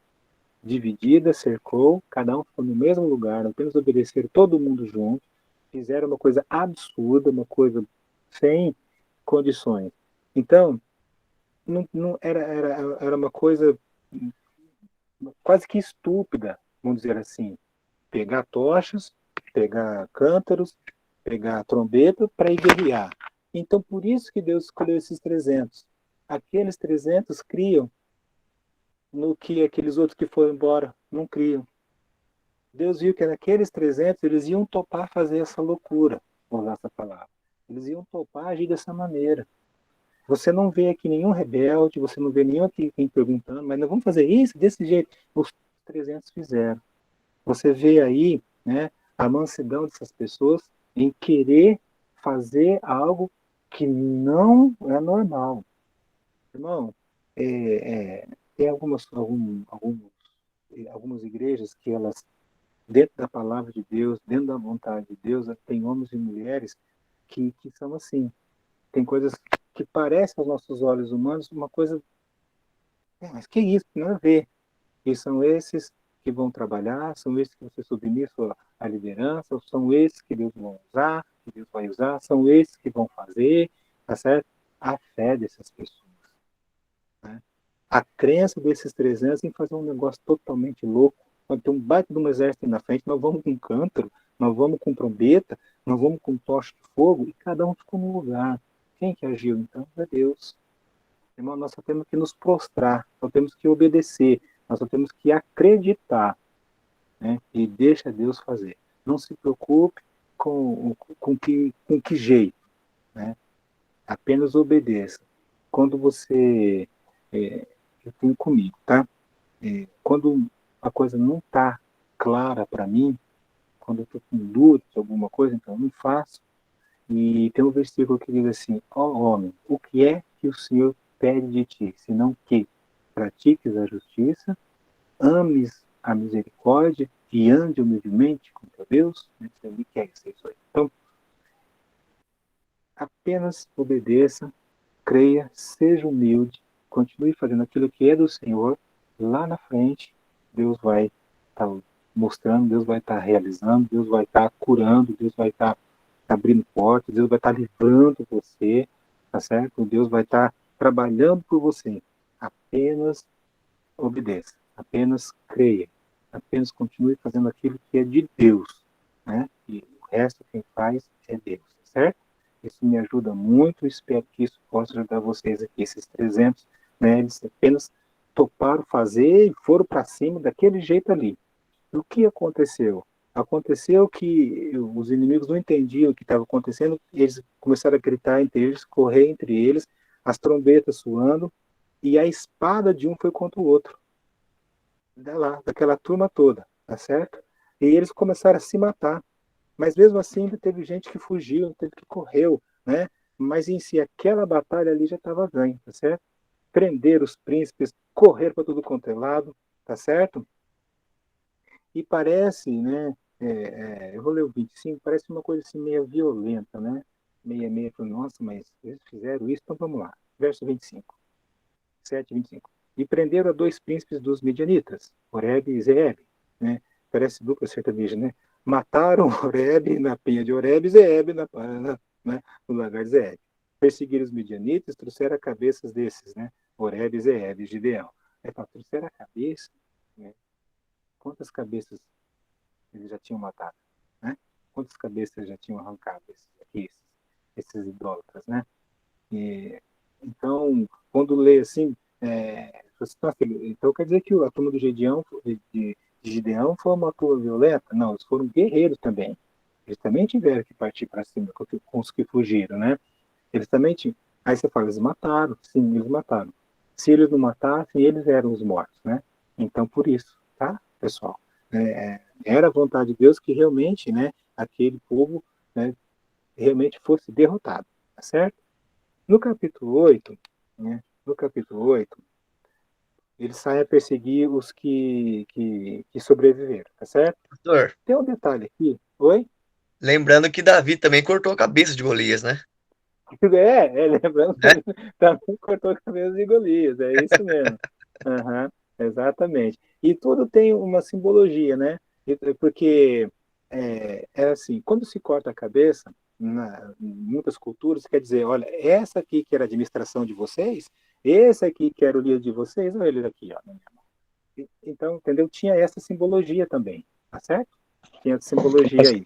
Speaker 1: dividida, cercou, cada um ficou no mesmo lugar, apenas obedeceram todo mundo junto, fizeram uma coisa absurda, uma coisa sem condições. Então, não era uma coisa quase que estúpida, vamos dizer assim, pegar tochas, pegar cântaros, pegar trombeta para ir guerrear. Então, por isso que Deus escolheu esses 300. Aqueles 300 criam no que aqueles outros que foram embora não criam. Deus viu que naqueles 300 eles iam topar fazer essa loucura, vou usar essa palavra. Eles iam topar agir dessa maneira. Você não vê aqui nenhum rebelde, você não vê nenhum aqui quem perguntando, mas nós vamos fazer isso desse jeito. Os 300 fizeram. Você vê aí, né, a mansidão dessas pessoas em querer fazer algo que não é normal. Irmão, tem algumas igrejas que elas, dentro da palavra de Deus, dentro da vontade de Deus, tem homens e mulheres que são assim. Tem coisas que parecem aos nossos olhos humanos uma coisa, mas que isso, não a ver. E são esses que vão trabalhar, são esses que você submissa à liderança, são esses que Deus vai usar, são esses que vão fazer, tá certo? A fé dessas pessoas, né? A crença desses 300 em fazer um negócio totalmente louco. Nós temos um baita de um exército na frente, nós vamos com cântaro, nós vamos com trombeta, nós vamos com tocha de fogo, e cada um ficou no lugar. Quem que agiu, então? É Deus. Irmão, nós só temos que nos prostrar, só temos que obedecer, nós só temos que acreditar, né? E deixa Deus fazer. Não se preocupe com que jeito, né? Apenas obedeça. Quando você... eu tenho comigo, tá? Quando a coisa não está clara para mim, quando eu estou com dúvida de alguma coisa, então eu não faço. E tem um versículo que diz assim: ó homem, o que é que o Senhor pede de ti, senão que pratiques a justiça, ames a misericórdia e ande humildemente com teu Deus? Ele quer isso aí. Então, apenas obedeça, creia, seja humilde, continue fazendo aquilo que é do Senhor. Lá na frente, Deus vai estar mostrando, Deus vai estar realizando, Deus vai estar curando, Deus vai estar abrindo portas, Deus vai estar livrando você, tá certo? Deus vai estar trabalhando por você. Apenas obedeça, apenas creia, apenas continue fazendo aquilo que é de Deus, né? E o resto quem faz é Deus, tá certo? Isso me ajuda muito, espero que isso possa ajudar vocês aqui, esses 300, né? Eles apenas toparam fazer e foram para cima daquele jeito ali. E o que aconteceu? Aconteceu que os inimigos não entendiam o que estava acontecendo, eles começaram a gritar entre eles, correr entre eles, as trombetas soando, e a espada de um foi contra o outro, daquela turma toda, tá certo? E eles começaram a se matar, mas mesmo assim ainda teve gente que fugiu, teve que correu, né? Mas em si aquela batalha ali já estava ganha, tá certo? Prender os príncipes, correr para tudo quanto é lado, tá certo? E parece, né? Eu vou ler o 25, parece uma coisa assim meio violenta, né? Meia, nossa, mas eles fizeram isso, então vamos lá. Verso 25, 7, 25. E prenderam a dois príncipes dos midianitas, Oreb e Zeeb, né? Parece dupla sertaneja, né? Mataram Oreb na penha de Oreb e Zeeb né? No lagar de Zeeb. Perseguiram os midianitas, trouxeram a cabeças desses, né? Oreb e Zeeb, Gideão. Trouxeram a cabeça, né? Quantas cabeças eles já tinham matado, né? Quantas cabeças já tinham arrancado esses idólatras, né? E, então, quando lê assim, então quer dizer que a turma do Gideão, de Gideão foi uma turma violenta? Não, eles foram guerreiros também. Eles também tiveram que partir para cima com os que fugiram, né? Eles também tinham. Aí você fala, eles mataram. Sim, eles mataram. Se eles não matassem, eles eram os mortos, né? Então, por isso, tá, pessoal? Era a vontade de Deus que realmente, né, aquele povo, né, realmente fosse derrotado, tá certo? No capítulo 8, né, no capítulo 8, ele sai a perseguir os que sobreviveram, tá certo?
Speaker 3: Pastor,
Speaker 1: Tem um detalhe aqui. Oi?
Speaker 3: lembrando que Davi também cortou a cabeça de Golias, né?
Speaker 1: Lembrando
Speaker 3: Né?
Speaker 1: que também cortou a cabeça de Golias, é isso mesmo. Uhum, exatamente. E tudo tem uma simbologia, né? Porque é assim, quando se corta a cabeça, em muitas culturas, quer dizer, olha, essa aqui que era a administração de vocês, esse aqui que era o líder de vocês, olha ele aqui, ó. Então, entendeu? Tinha essa simbologia também, tá certo? Tinha essa simbologia aí.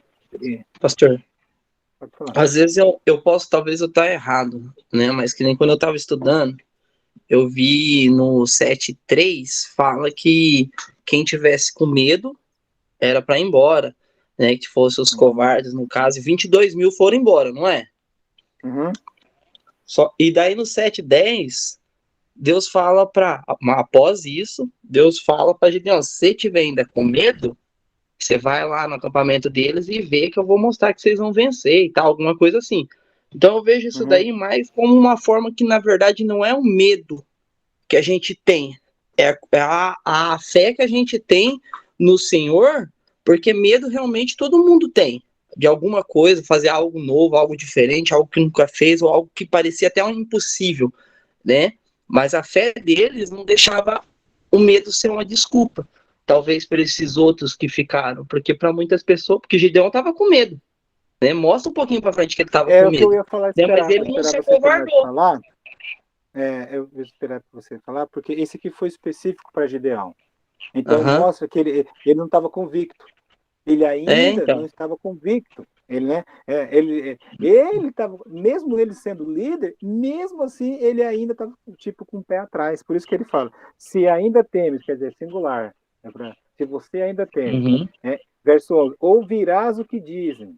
Speaker 4: Pastor,
Speaker 1: Pode falar.
Speaker 4: às vezes eu posso, talvez eu tá errado, né? Mas que nem quando eu estava estudando, eu vi no 7:3 fala que quem tivesse com medo era para ir embora, né? Que fosse os covardes, no caso, e 22 mil foram embora, não é?
Speaker 1: Uhum.
Speaker 4: E daí no 7:10, Deus fala após isso, Deus fala para Gideão, se você tiver ainda com medo, você vai lá no acampamento deles e vê que eu vou mostrar que vocês vão vencer e tal, alguma coisa assim. Então eu vejo isso
Speaker 1: Uhum.
Speaker 4: daí mais como uma forma que, na verdade, não é um medo que a gente tem, é a fé que a gente tem no Senhor, porque medo realmente todo mundo tem, de alguma coisa, fazer algo novo, algo diferente, algo que nunca fez, ou algo que parecia até um impossível, né? Mas a fé deles não deixava o medo ser uma desculpa. Talvez para esses outros que ficaram, porque para muitas pessoas, porque Gideão estava com medo, né? Mostra um pouquinho para frente que ele estava
Speaker 1: É
Speaker 4: com
Speaker 1: o que eu
Speaker 4: medo,
Speaker 1: ia falar,
Speaker 4: né? Mas ele não
Speaker 1: esperar
Speaker 4: se
Speaker 1: você terminar de
Speaker 4: acovardou.
Speaker 1: falar. Eu vou esperar para você falar, porque esse aqui foi específico para Gideão. Então
Speaker 4: Aham.
Speaker 1: mostra que ele não estava convicto. Ele ainda não
Speaker 4: Então.
Speaker 1: estava convicto. Ele, né? Ele estava, mesmo ele sendo líder, mesmo assim ele ainda estava tipo com o pé atrás. Por isso que ele fala: se ainda temes, quer dizer, singular. Se você ainda teme,
Speaker 4: Uhum.
Speaker 1: verso 11, ouvirás o que dizem.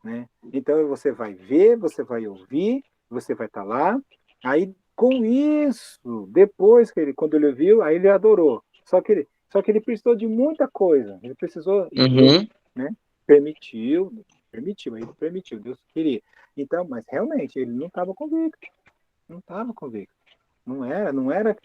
Speaker 1: Né? Então você vai ver, você vai ouvir, você vai estar lá. Aí com isso, depois quando ele viu, aí ele adorou. Só que ele precisou de muita coisa. Ele precisou e Deus,
Speaker 4: Uhum.
Speaker 1: né, permitiu, ele permitiu, Deus queria. Então, mas realmente ele não estava convicto, não estava convicto. Não era.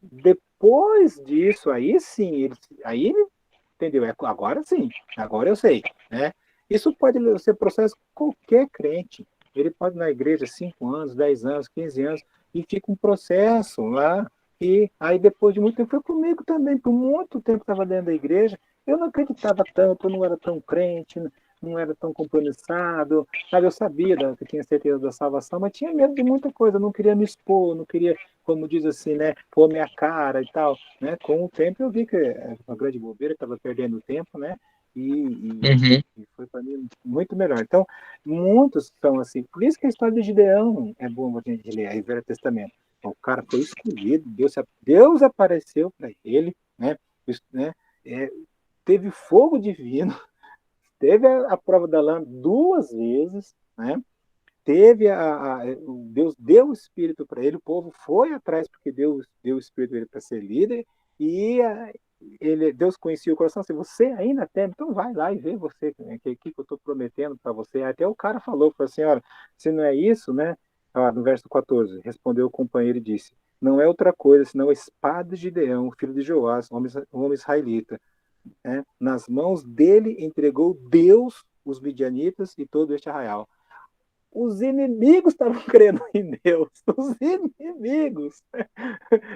Speaker 1: Depois disso, aí sim, aí ele entendeu. Agora sim, agora eu sei, né? Isso pode ser processo de qualquer crente. Ele pode ir na igreja 5 anos, 10 anos, 15 anos, e fica um processo lá. E aí, depois de muito tempo, foi comigo também. Por muito tempo estava dentro da igreja. Eu não acreditava tanto, eu não era tão crente, não era tão compromissado. Sabe, eu sabia que eu tinha certeza da salvação, mas tinha medo de muita coisa. Eu não queria me expor, não queria, como diz assim, né, pôr minha cara e tal. Né? Com o tempo, eu vi que é uma grande bobeira, estava perdendo tempo, né?
Speaker 4: Uhum.
Speaker 1: E foi para mim muito melhor. Então, muitos são assim. Por isso que a história de Gideão é boa a gente ler aí, Velho Testamento. O cara foi escolhido, Deus apareceu para ele, né? Né? É, teve fogo divino, teve a prova da lã 2 vezes, né? Deus deu o Espírito para ele, o povo foi atrás porque Deus deu o Espírito para ele para ser líder, e Deus conhecia o coração, se você ainda teme, então vai lá e vê você, que eu estou prometendo para você. Até o cara falou assim, olha, se não é isso, né? No verso 14, respondeu o companheiro e disse, não é outra coisa, senão a espada de Gideão, filho de Joás, homem israelita. Né? Nas mãos dele entregou Deus os midianitas e todo este arraial. Os inimigos estavam crendo em Deus. Os inimigos.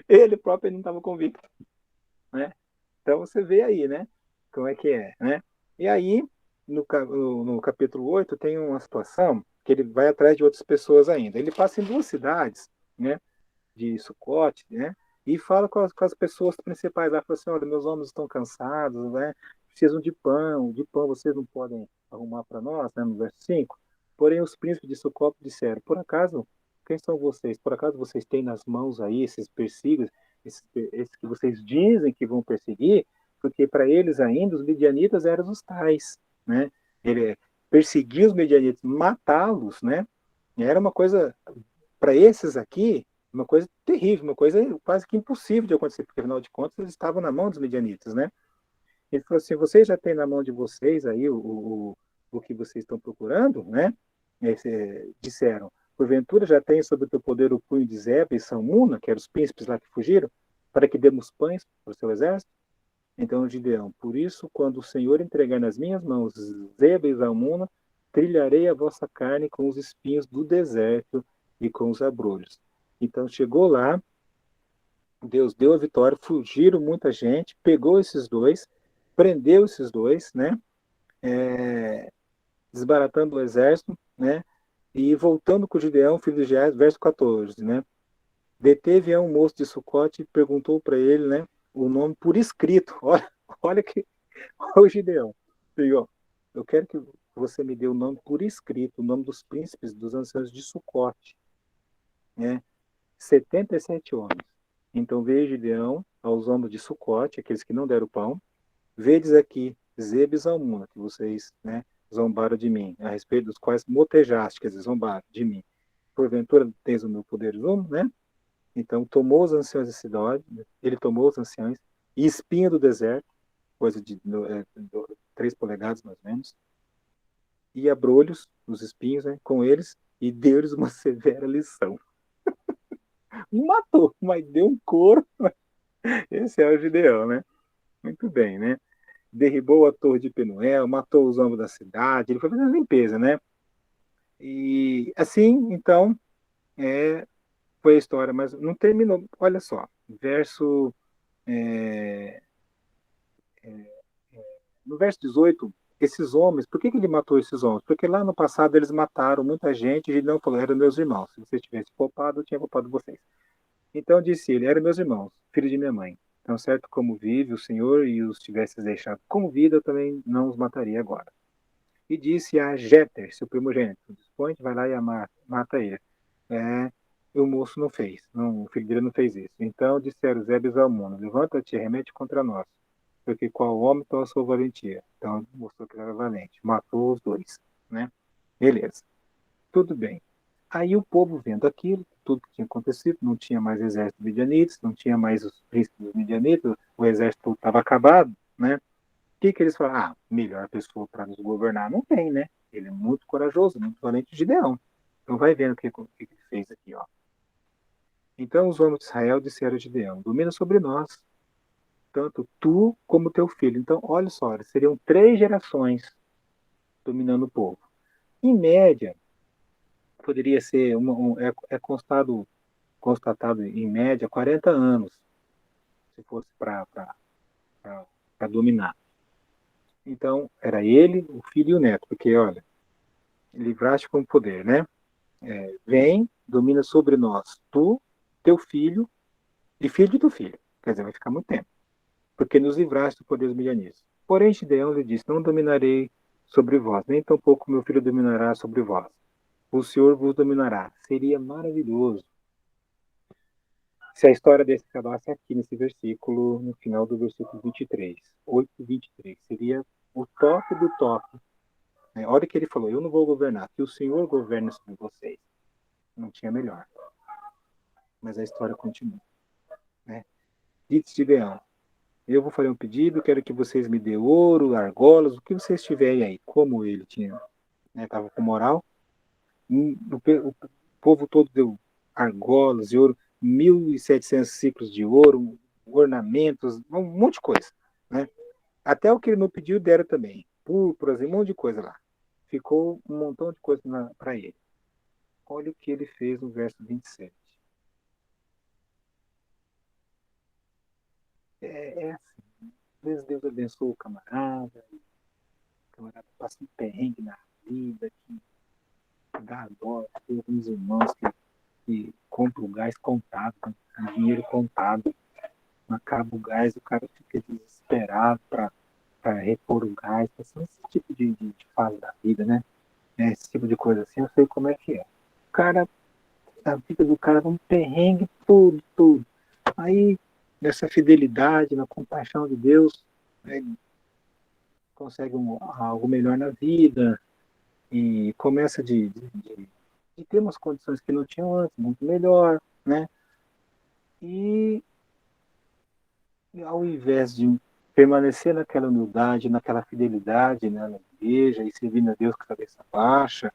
Speaker 1: Ele próprio não estava convicto. Né? Então você vê aí, né? Como é que é, né? E aí, no capítulo 8, tem uma situação que ele vai atrás de outras pessoas ainda. Ele passa em 2 cidades, né? De Sucote, né? E fala com as pessoas principais lá, fala assim, olha, meus homens estão cansados, né? Precisam de pão vocês não podem arrumar para nós, né? No verso 5. Porém, os príncipes de Sucote disseram, por acaso, quem são vocês? Por acaso vocês têm nas mãos aí esses persíguios, esses que vocês dizem que vão perseguir? Porque para eles ainda, os midianitas eram os tais, né? Ele perseguir os midianitas, matá-los, né? Era uma coisa, para esses aqui, uma coisa terrível, uma coisa quase que impossível de acontecer, porque afinal de contas eles estavam na mão dos midianitas, né? Ele falou assim, vocês já têm na mão de vocês aí o que vocês estão procurando, né? Disseram, porventura já tem sob o teu poder o punho de Zeba e Salmuna, que eram os príncipes lá que fugiram, para que demos pães para o seu exército? Então Gideão, por isso, quando o Senhor entregar nas minhas mãos Zeba e Salmuna, trilharei a vossa carne com os espinhos do deserto e com os abrolhos. Então chegou lá, Deus deu a vitória, fugiram muita gente, pegou esses dois, prendeu esses dois, né? Desbaratando o exército, né? E voltando com o Gideão, filho de Jaz, verso 14, né? Deteve um moço de Sucote e perguntou para ele, né? O nome por escrito. Olha que o Gideão. Senhor, eu quero que você me dê o nome por escrito, o nome dos príncipes, dos anciãos de Sucote, né? 77 homens. Então veio Gideão aos homens de Sucote, aqueles que não deram pão, Vedes aqui, Zebe e Zalmuna, que vocês, né, zombaram de mim, a respeito dos quais motejaste, quer dizer, zombaram de mim. Porventura tens o meu poder zumo, né? Então tomou os anciãos da cidade, ele tomou os anciãos, e espinho do deserto, coisa de 3 polegadas mais ou menos, e abrolhos, os espinhos, né, com eles, e deu-lhes uma severa lição. Não matou, mas deu um couro. Esse é o Gideão, né? Muito bem, né? Derribou a torre de Penuel, matou os homens da cidade, ele foi fazendo limpeza, né? E assim, então, foi a história, mas não terminou. Olha só, verso. é, no verso 18, esses homens, por que ele matou esses homens? Porque lá no passado eles mataram muita gente e ele não falou, eram meus irmãos. Se vocês tivessem poupado, eu tinha poupado vocês. Então disse ele, eram meus irmãos, filhos de minha mãe. Então, certo como vive o Senhor e os tivesse deixado com vida, eu também não os mataria agora. E disse a Jéter, seu primogênito, dispõe, vai lá e mata ele. O moço não fez, não, o filho dele não fez isso. Então disseram Zebe e Zalmuna, levanta-te e remete contra nós, porque qual homem tal a sua valentia? Então mostrou que ele era valente, matou os dois, né? Beleza, tudo bem. Aí o povo vendo aquilo, tudo que tinha acontecido, não tinha mais exército midianitas, não tinha mais os príncipes dos midianitas, o exército estava acabado, né? O que eles falaram? Ah, melhor pessoa para nos governar não tem, né? Ele é muito corajoso, muito valente, Gideão. Então vai vendo o que ele fez aqui, ó. Então os homens de Israel disseram a Gideão, domina sobre nós, tanto tu como teu filho. Então, olha só, seriam 3 gerações dominando o povo. Em média, poderia ser, constatado em média 40 anos, se fosse para dominar. Então, era ele, o filho e o neto, porque, olha, livraste com o poder, né? Vem, domina sobre nós, tu, teu filho e filho de teu filho. Quer dizer, vai ficar muito tempo, porque nos livraste do poder dos midianitas. Porém, Gideão lhe disse, não dominarei sobre vós, nem tampouco meu filho dominará sobre vós. O Senhor vos dominará. Seria maravilhoso se a história desse acabasse aqui nesse versículo, no final do versículo 23, 8 e 23. Seria o top do top. A hora que ele falou, eu não vou governar, que o Senhor governe sobre vocês. Não tinha melhor. Mas a história continua. Né? Disse Gideão, eu vou fazer um pedido, quero que vocês me dêem ouro, argolas, o que vocês tiverem aí. Como ele tinha, estava com moral, o povo todo deu argolas de ouro, 1.700 ciclos de ouro, ornamentos, um monte de coisa. Né? Até o que ele não pediu deram também. Púrpuras e um monte de coisa lá. Ficou um montão de coisa para ele. Olha o que ele fez no verso 27. Assim. Às vezes Deus abençoa o camarada passa um perrengue na vida, que dá dó. Tem alguns irmãos que compram o gás contado, com dinheiro contado. Acaba o gás, o cara fica desesperado para repor o gás. Assim, esse tipo de fase da vida, né? Esse tipo de coisa assim, eu sei como é que é. O cara, a vida do cara é um perrengue, tudo. Aí, nessa fidelidade, na compaixão de Deus, ele consegue algo melhor na vida e começa de ter umas condições que não tinham antes, muito melhor, né? E ao invés de permanecer naquela humildade, naquela fidelidade, né, na igreja e servindo a Deus com a cabeça baixa,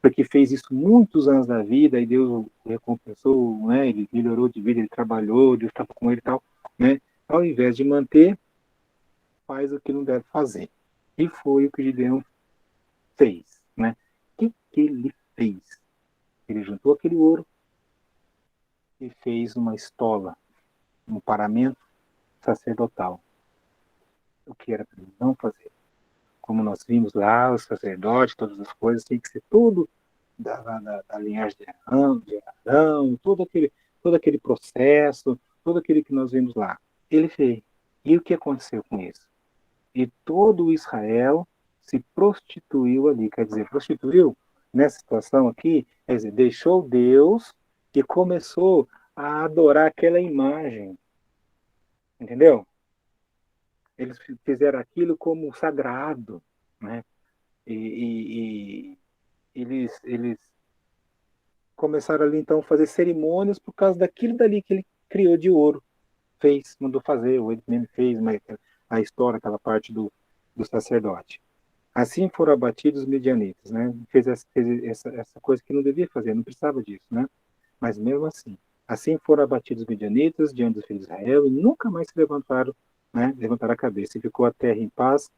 Speaker 1: porque fez isso muitos anos da vida e Deus o recompensou, né? Ele melhorou de vida, ele trabalhou, Deus estava com ele e tal, né? Ao invés de manter, faz o que não deve fazer. E foi o que Gideão fez, né? O que ele fez? Ele juntou aquele ouro e fez uma estola, um paramento sacerdotal. O que era para ele não fazer. Como nós vimos lá, o sacerdote, todas as coisas, tem que ser tudo da linhagem de Arão, todo aquele processo, todo aquele que nós vimos lá. Ele fez. E o que aconteceu com isso? E todo Israel se prostituiu ali. Quer dizer, prostituiu nessa situação aqui, quer dizer, deixou Deus e começou a adorar aquela imagem. Entendeu? Eles fizeram aquilo como sagrado, né? E eles começaram ali então a fazer cerimônias por causa daquilo dali que ele criou de ouro, fez, mandou fazer, ou ele mesmo fez, mas a história, aquela parte do sacerdote. Assim foram abatidos os midianitas, né? Fez essa coisa que não devia fazer, não precisava disso, né? Mas mesmo assim, assim foram abatidos os midianitas diante dos filhos de Israel e nunca mais se levantaram, né? Levantaram a cabeça e ficou a terra em paz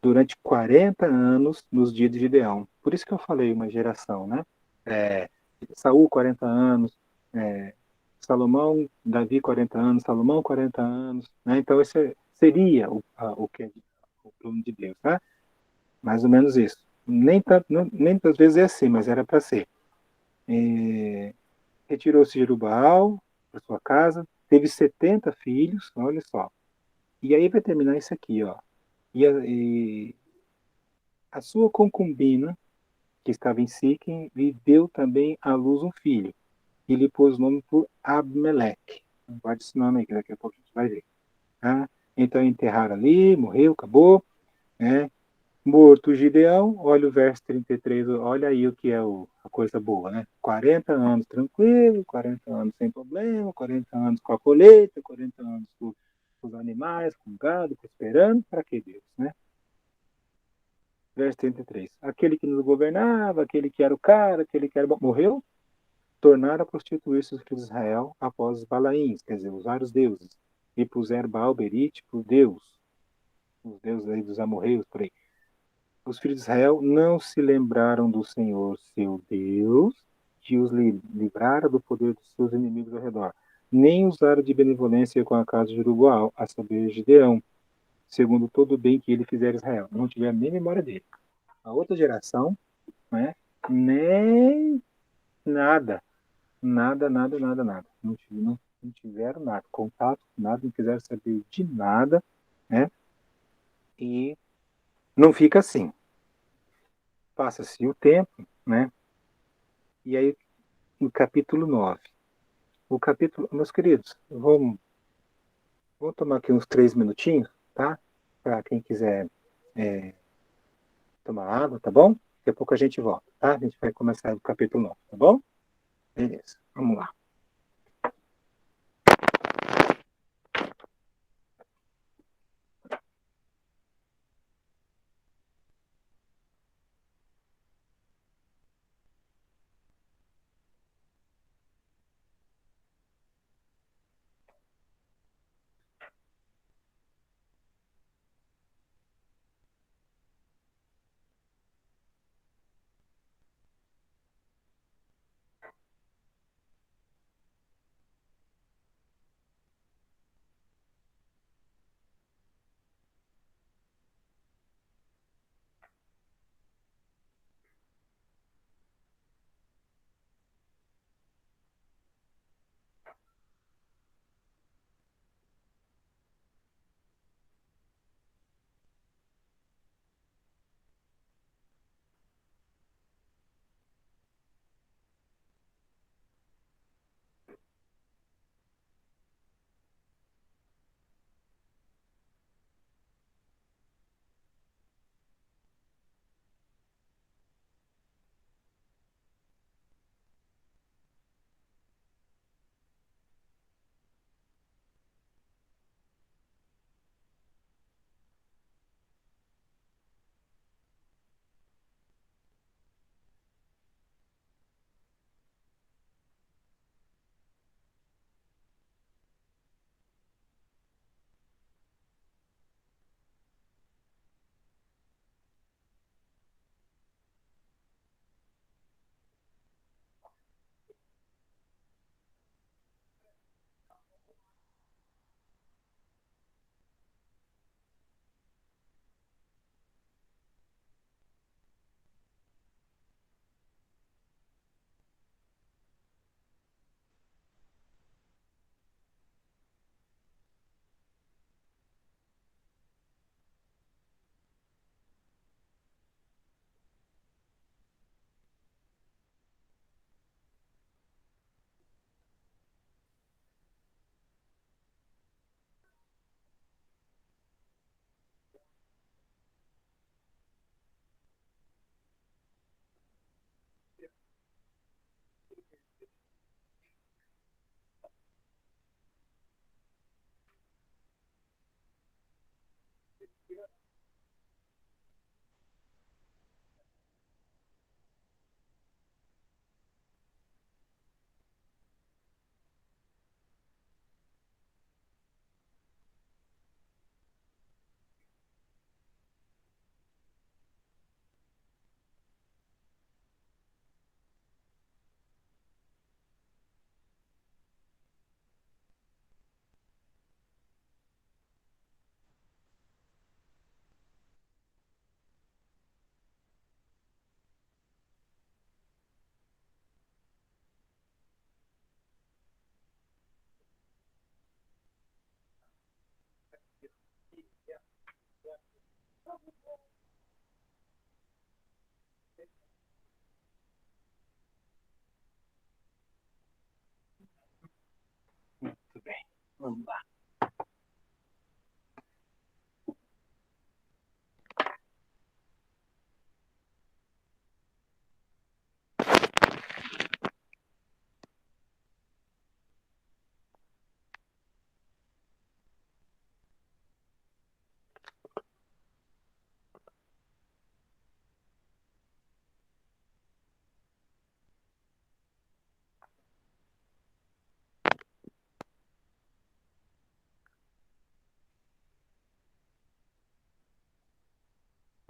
Speaker 1: durante 40 anos nos dias de Gideão. Por isso que eu falei uma geração, né? É, Saul 40 anos, é, Salomão, Davi 40 anos, Salomão 40 anos, né? Então esse seria o que é o plano de Deus, né? Mais ou menos isso. Nem tanto, nem tantas vezes é assim, mas era para ser. É, retirou-se Jerubaal para sua casa, teve 70 filhos, olha só. E aí vai terminar isso aqui, ó. E a sua concubina, que estava em Siquém, lhe deu também à luz um filho, e lhe pôs o nome por Abmeleque. Guarde esse nome aí, que daqui a pouco a gente vai ver. Tá? Então enterraram ali, morreu, acabou. Né? Morto Gideão, olha o verso 33, olha aí o que é a coisa boa, né? 40 anos tranquilo, 40 anos sem problema, 40 anos com a colheita, 40 anos com os animais, com o gado, prosperando, para que Deus, né? Verso 33. Aquele que nos governava, aquele que era o cara, aquele que era morreu, tornaram a prostituir-se os filhos de Israel após os Balaíns, quer dizer, os vários deuses, e puseram Baal-Berite por Deus, os deuses aí dos amorreus, por aí. Os filhos de Israel não se lembraram do Senhor, seu Deus, que os livrara do poder dos seus inimigos ao redor, nem usaram de benevolência com a casa de Jerubaal, a saber, Gideão, segundo todo o bem que ele fizera a Israel. Não tiveram nem memória dele. A outra geração, né, nem nada, nada. Não tiveram nada, contato, nada, não quiseram saber de nada, né, e não fica assim. Passa-se o tempo, né, e aí no capítulo 9. O capítulo, meus queridos, vou tomar aqui uns 3 minutinhos, tá? Para quem quiser tomar água, tá bom? Daqui a pouco a gente volta, tá? A gente vai começar o capítulo 9, tá bom? Beleza, vamos lá.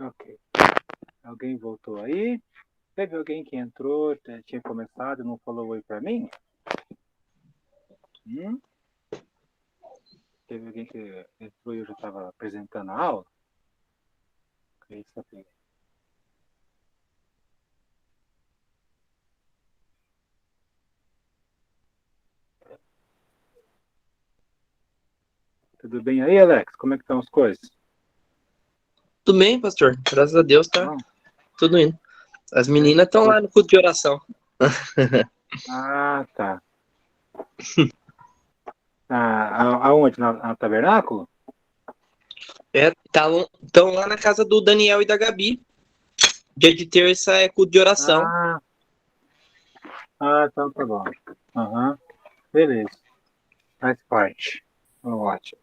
Speaker 1: Ok. Alguém voltou aí? Teve alguém que entrou, tinha começado e não falou oi para mim? Teve alguém que entrou e eu já estava apresentando a aula? Ok, saber. Tudo bem aí, Alex? Como é que estão as coisas?
Speaker 4: Tudo bem, pastor? Graças a Deus tá
Speaker 1: Bom.
Speaker 4: tudo indo. As meninas estão lá no culto de oração.
Speaker 1: Ah, tá. Aonde? Na Tabernáculo?
Speaker 4: Estão lá na casa do Daniel e da Gabi. Dia de terça é culto de oração.
Speaker 1: Então tá bom. Aham. Beleza. Faz parte. Ótimo.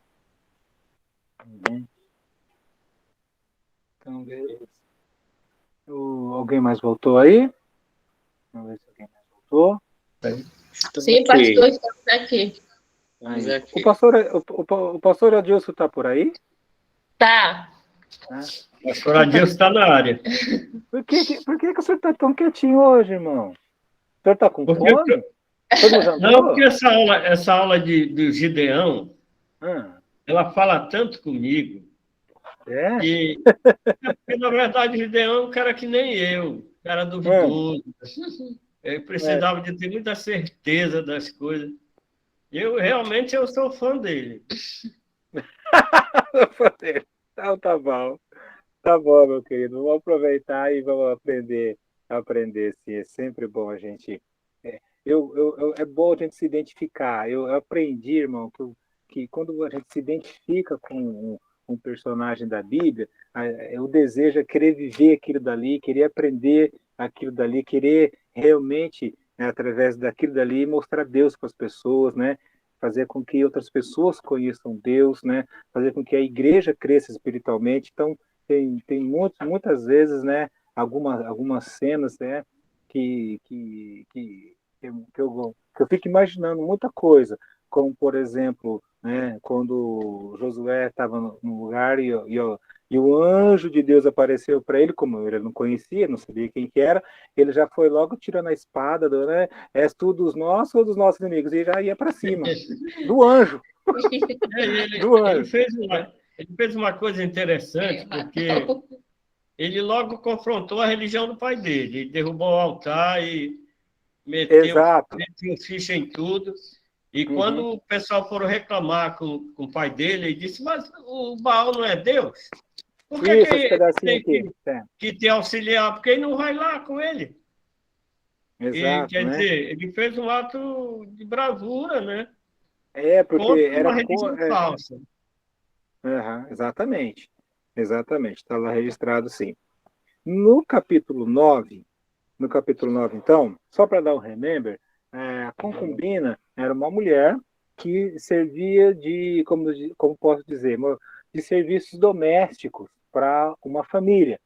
Speaker 1: Uhum. Então, beleza. Alguém mais voltou aí? Vamos ver se alguém mais voltou.
Speaker 5: Sim, pastor, estamos aqui.
Speaker 1: Aí. O pastor Adilson está por aí?
Speaker 5: Tá.
Speaker 6: O pastor Adilson está na área.
Speaker 1: Por que o senhor está tão quietinho hoje, irmão? O senhor está com
Speaker 6: Porque
Speaker 1: fome? O senhor não jantou?
Speaker 6: Não, porque essa aula do Gideão, ela fala tanto comigo.
Speaker 1: É?
Speaker 6: Porque, na verdade, o Gideão é um cara que nem eu, um cara duvidoso. Ele precisava de ter muita certeza das coisas. Realmente eu sou fã dele.
Speaker 1: Então tá bom. Tá bom, meu querido. Vamos aproveitar e vamos aprender sim. É sempre bom a gente. É bom a gente se identificar. Eu aprendi, irmão, que quando a gente se identifica com um personagem da Bíblia, o desejo é querer viver aquilo dali, querer aprender aquilo dali, querer realmente, né, através daquilo dali, mostrar Deus para as pessoas, né? Fazer com que outras pessoas conheçam Deus, né? Fazer com que a igreja cresça espiritualmente. Então, tem muitas vezes, né, algumas cenas, né, que eu fico imaginando muita coisa, como, por exemplo, né, quando Josué estava no lugar e o anjo de Deus apareceu para ele, como ele não conhecia, não sabia quem que era, ele já foi logo tirando a espada, né, és tu dos nossos ou dos nossos inimigos? E já ia para cima, do anjo.
Speaker 6: Ele fez uma coisa interessante, porque ele logo confrontou a religião do pai dele. Ele derrubou o altar e meteu ficha em tudo. E quando o pessoal foram reclamar com o pai dele, ele disse, mas o Baal não é Deus? Por que ele tem que te auxiliar? Porque ele não vai lá com ele.
Speaker 1: Exato,
Speaker 6: quer dizer, ele fez um ato de bravura, né?
Speaker 1: Porque
Speaker 6: contra
Speaker 1: era
Speaker 6: uma religião falsa.
Speaker 1: Exatamente. Está lá registrado, sim. No capítulo 9, então, só para dar um remember, a concubina era uma mulher que servia de, como posso dizer, de serviços domésticos para uma família,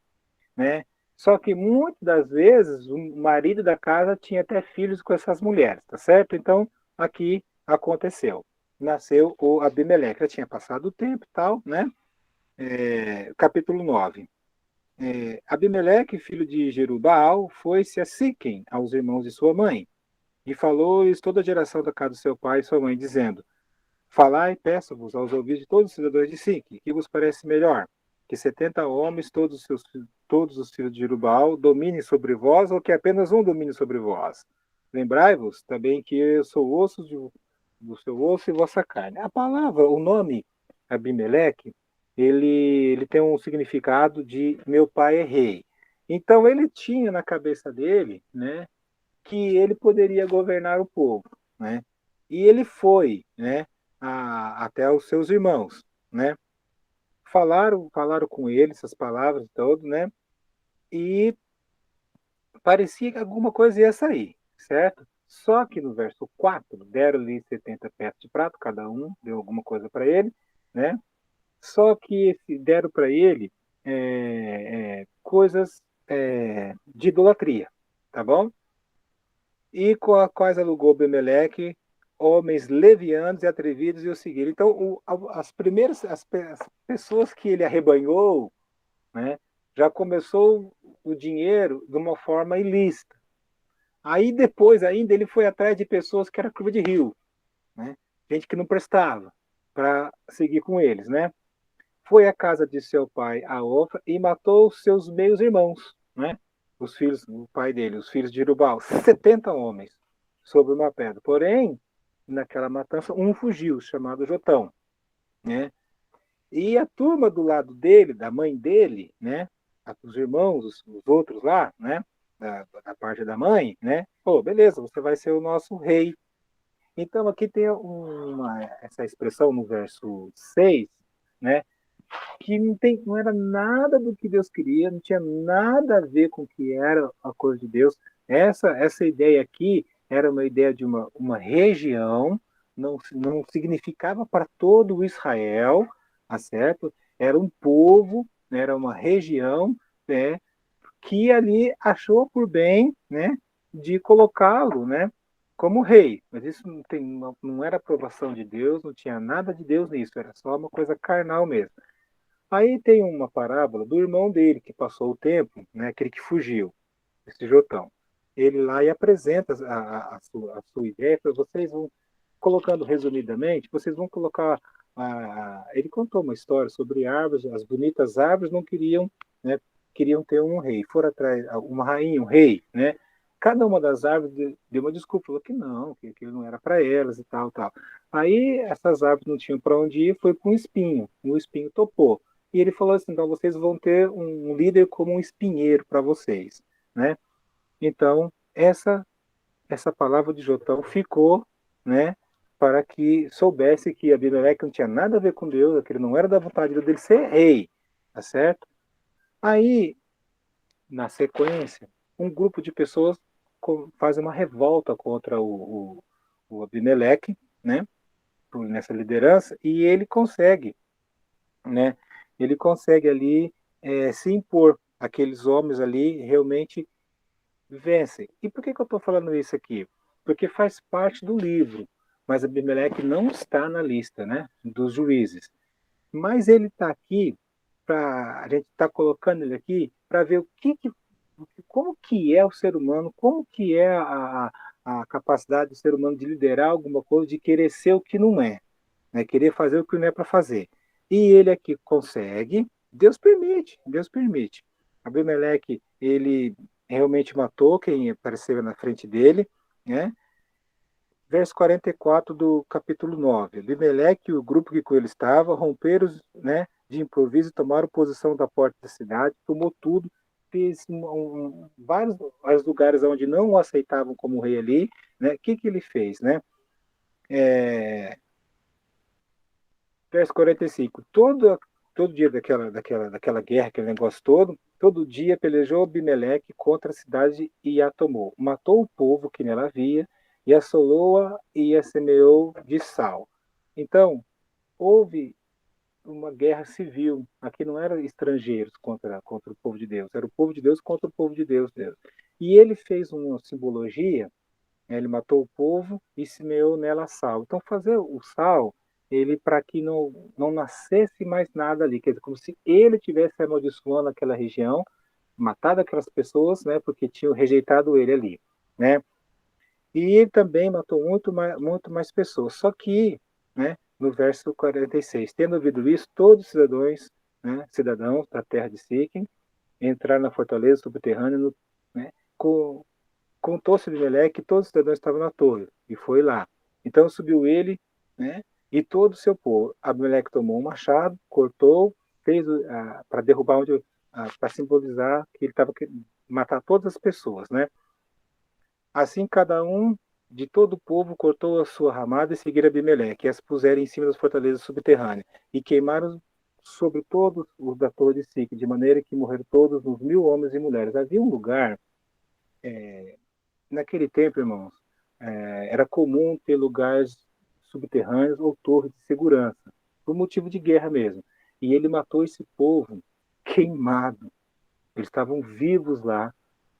Speaker 1: né? Só que muitas das vezes o marido da casa tinha até filhos com essas mulheres, tá certo? Então, aqui aconteceu. Nasceu o Abimeleque. Já tinha passado o tempo e tal, né? Capítulo 9. Abimeleque, filho de Jerubaal, foi-se a Siquém, aos irmãos de sua mãe, e falou-lhes toda a geração da casa do seu pai e sua mãe, dizendo: Falai, peço-vos aos ouvidos de todos os cidadãos de Siquém, que vos parece melhor, que 70 homens, todos os filhos de Jerubaal, dominem sobre vós, ou que apenas um domine sobre vós. Lembrai-vos também que eu sou osso do seu osso e vossa carne. A palavra, o nome Abimeleque, ele tem um significado de meu pai é rei. Então ele tinha na cabeça dele, né, que ele poderia governar o povo, né? E ele foi, né, até os seus irmãos, né? Falaram com ele essas palavras todas, né? E parecia que alguma coisa ia sair, certo? Só que no verso 4, deram-lhe 70 peças de prato, cada um deu alguma coisa para ele, né? Só que deram para ele coisas de idolatria, tá bom? E com a quais alugou Abimeleque, homens levianos e atrevidos e o seguiram. Então, as pessoas que ele arrebanhou, né, já começou o dinheiro de uma forma ilícita. Aí depois ainda ele foi atrás de pessoas que eram curva de rio, né? Gente que não prestava para seguir com eles, né? Foi à casa de seu pai, a Ofra, e matou seus meios irmãos, né? Os filhos do pai dele, os filhos de Jerubal, 70 homens, sobre uma pedra. Porém, naquela matança, um fugiu, chamado Jotão, né? E a turma do lado dele, da mãe dele, né? Os irmãos, os outros lá, né? Da parte da mãe, né? Pô, beleza, você vai ser o nosso rei. Então aqui tem essa expressão no verso 6, né? Que não era nada do que Deus queria, não tinha nada a ver com o que era a coisa de Deus. Essa ideia aqui era uma ideia de uma região, não significava para todo o Israel, tá certo? Era um povo, né, era uma região, né, que ali achou por bem, né, de colocá-lo, né, como rei. Mas isso não era aprovação de Deus, não tinha nada de Deus nisso, era só uma coisa carnal mesmo. Aí tem uma parábola do irmão dele, que passou o tempo, né, aquele que fugiu, esse Jotão. Ele lá e apresenta a sua ideia, para vocês vão, colocando resumidamente, vocês vão colocar. Ele contou uma história sobre árvores, as bonitas árvores não queriam, né, queriam ter um rei, foram atrás, uma rainha, um rei, né? Cada uma das árvores deu uma desculpa, falou que não, que aquilo não era para elas e tal, tal. Aí essas árvores não tinham para onde ir, foi com um espinho. O espinho topou. E ele falou assim: então vocês vão ter um líder como um espinheiro para vocês, né? Então essa palavra de Jotão ficou, né, para que soubesse que Abimeleque não tinha nada a ver com Deus, que ele não era da vontade dele ser rei, tá certo? Aí, na sequência, um grupo de pessoas faz uma revolta contra o Abimeleque, né, nessa liderança, e ele consegue, né, ele consegue ali se impor. Aqueles homens ali realmente vencem. E por que eu estou falando isso aqui? Porque faz parte do livro, mas Abimeleque não está na lista, né, dos juízes. Mas ele está aqui, a gente está colocando ele aqui para ver como que é o ser humano, como que é a capacidade do ser humano de liderar alguma coisa, de querer ser o que não é, né, querer fazer o que não é para fazer. E ele aqui consegue, Deus permite, Deus permite. Abimeleque, ele realmente matou quem apareceu na frente dele, né? Verso 44 do capítulo 9. Abimeleque e o grupo que com ele estava romperam, né, de improviso e tomaram posição da porta da cidade, tomou tudo, fez vários lugares onde não o aceitavam como rei ali, né? O que ele fez, né? Verso 45. Todo dia daquela guerra, aquele negócio todo dia pelejou Abimeleque contra a cidade e a tomou. Matou o povo que nela havia, e assolou-a e a semeou de sal. Então, houve uma guerra civil. Aqui não eram estrangeiros contra o povo de Deus, era o povo de Deus contra o povo de Deus. E ele fez uma simbologia, né? Ele matou o povo e semeou nela sal. Então, fazer o sal, ele para que não nascesse mais nada ali, quer dizer, como se ele tivesse amaldiçoando aquela região, matado aquelas pessoas, né, porque tinham rejeitado ele ali, né? E ele também matou muito mais pessoas. Só que, né, no verso 46, tendo ouvido isso, todos os cidadãos, né, cidadãos da terra de Siquém entraram na fortaleza subterrânea, né, contou-se Abimeleque que todos os cidadãos estavam na torre, e foi lá. Então subiu ele, né, e todo o seu povo. Abimeleque tomou um machado, cortou, fez para derrubar para simbolizar que ele estava querendo matar todas as pessoas, né? Assim cada um de todo o povo cortou a sua ramada e seguiram Abimeleque, e as puseram em cima das fortalezas subterrâneas, e queimaram sobre todos os da torre de Sique, de maneira que morreram todos os 1.000 homens e mulheres. Havia um lugar, naquele tempo, irmãos, era comum ter lugares subterrâneos ou torres de segurança, por motivo de guerra mesmo. E ele matou esse povo queimado. Eles estavam vivos lá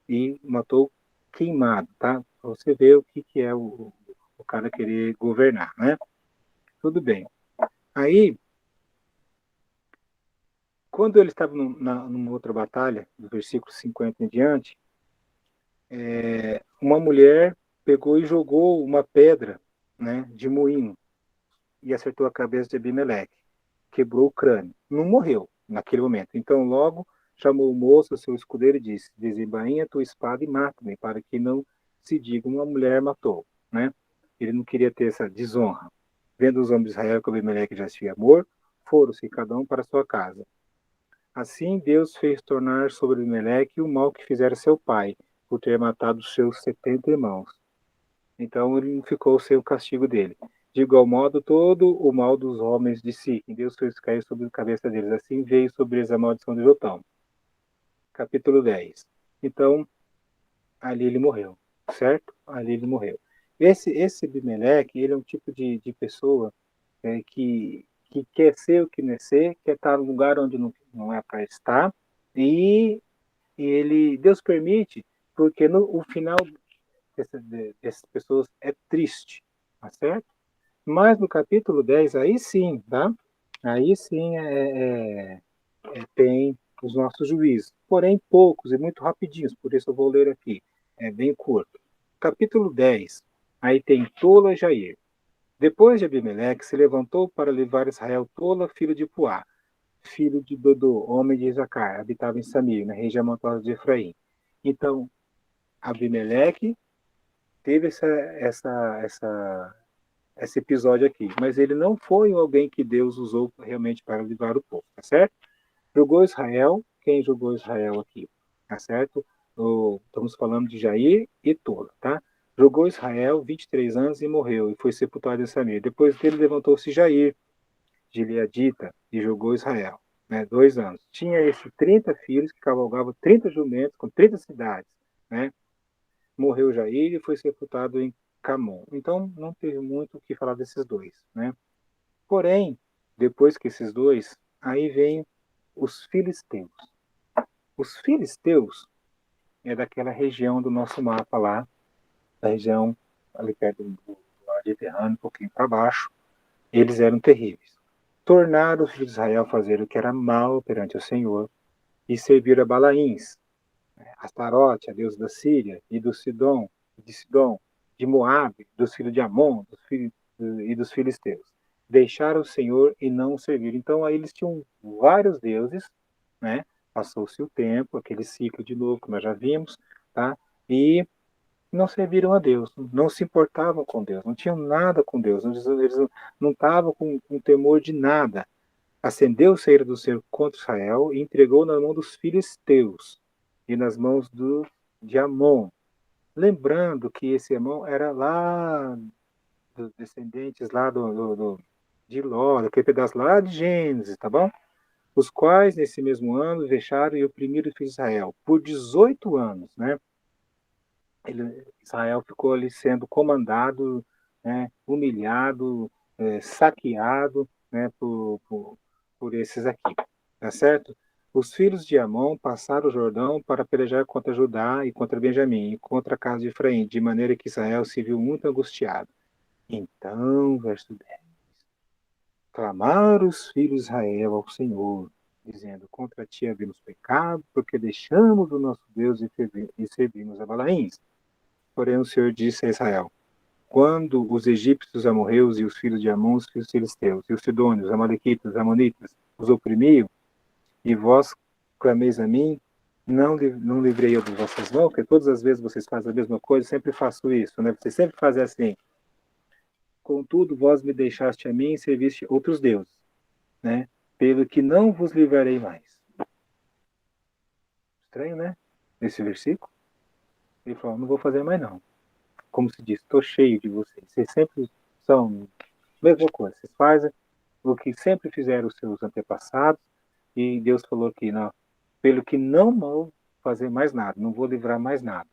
Speaker 1: e matou queimado, tá? Pra você ver o que é o cara querer governar, né? Tudo bem. Aí, quando ele estava numa outra batalha, do versículo 50 em diante, uma mulher pegou e jogou uma pedra, né, de moinho e acertou a cabeça de Abimeleque. Quebrou o crânio. Não morreu naquele momento. Então logo chamou o moço, seu escudeiro, e disse: desembainha tua espada e mata-me, para que não se diga uma mulher matou. Né? Ele não queria ter essa desonra. Vendo os homens de Israel que Abimeleque já tinha morto, foram-se cada um para sua casa. Assim Deus fez tornar sobre Abimeleque o mal que fizera seu pai, por ter matado seus 70 irmãos. Então ele não ficou sem o castigo dele. De igual modo, todo o mal dos homens de Siquém, Deus fez cair sobre a cabeça deles. Assim veio sobre eles a maldição de Jotão. Capítulo 10. Então, ali ele morreu, certo? Ali ele morreu. Esse Abimeleque, ele é um tipo de pessoa que quer ser o que não é ser, quer estar no lugar onde não é para estar, e Deus permite, porque o final dessas pessoas é triste, tá certo? Mas no capítulo 10, aí sim, tá? Aí sim tem os nossos juízos, porém poucos e muito rapidinhos, por isso eu vou ler aqui, é bem curto. Capítulo 10, aí tem Tola e Jair. Depois de Abimeleque, se levantou para levar Israel Tola, filho de Puá, filho de Dodô, homem de Isacar, habitava em Samir, na região montanhosa de Efraim. Então, Abimeleque teve esse episódio aqui, mas ele não foi alguém que Deus usou realmente para livrar o povo, tá certo? Jogou Israel, quem jogou Israel aqui, tá certo? Estamos falando de Jair e Tola, tá? Jogou Israel 23 anos e morreu, e foi sepultado em Samir. Depois dele levantou-se Jair, Gileadita, e jogou Israel, né? 2 anos. Tinha esses 30 filhos que cavalgavam 30 jumentos com 30 cidades, né? Morreu Jair e foi sepultado em Camon. Então não teve muito o que falar desses dois, né? Porém, depois que esses dois, aí vem os filisteus. Os filisteus é daquela região do nosso mapa lá, da região ali perto do Mediterrâneo, um pouquinho para baixo. Eles eram terríveis. Tornaram os filhos de Israel fazer o que era mal perante o Senhor e servir a Balaíns, Astarote, a deusa da Síria, e do Sidom, de Moabe, dos filhos de Amon, e dos filisteus. Deixaram o Senhor e não o serviram. Então aí eles tinham vários deuses, né? Passou-se o tempo, aquele ciclo de novo que nós já vimos, tá? E não serviram a Deus, não se importavam com Deus, não tinham nada com Deus, eles não estavam com temor de nada. Acendeu o ceiro do Senhor contra Israel e entregou na mão dos filisteus e nas mãos de Amon. Lembrando que esse Amon era lá dos descendentes lá de Ló, daquele pedaço lá de Gênesis, tá bom? Os quais, nesse mesmo ano, vexaram e oprimiram os filhos de Israel por 18 anos, né? Israel ficou ali sendo comandado, né, humilhado, saqueado, né, por esses aqui, tá certo? Os filhos de Amon passaram o Jordão para pelejar contra Judá e contra Benjamim e contra a casa de Efraim, de maneira que Israel se viu muito angustiado. Então, verso 10, clamaram os filhos de Israel ao Senhor, dizendo: contra ti havemos pecado, porque deixamos o nosso Deus e servimos a Balaíns. Porém o Senhor disse a Israel: quando os egípcios, os amorreus e os filhos de Amon, os filisteus, e os sidônios, os amalequitas, os amonitas, os oprimiam, e vós clameis a mim, não livrei eu das vossas mãos, porque todas as vezes vocês fazem a mesma coisa, eu sempre faço isso, né? Vocês sempre fazem assim. Contudo, vós me deixaste a mim e serviste outros deuses, né? Pelo que não vos livrarei mais. Estranho, né? Esse versículo. Ele falou: não vou fazer mais não. Como se diz, estou cheio de vocês. Vocês sempre são a mesma coisa. Vocês fazem o que sempre fizeram os seus antepassados. E Deus falou aqui: não, pelo que não vou fazer mais nada, não vou livrar mais nada.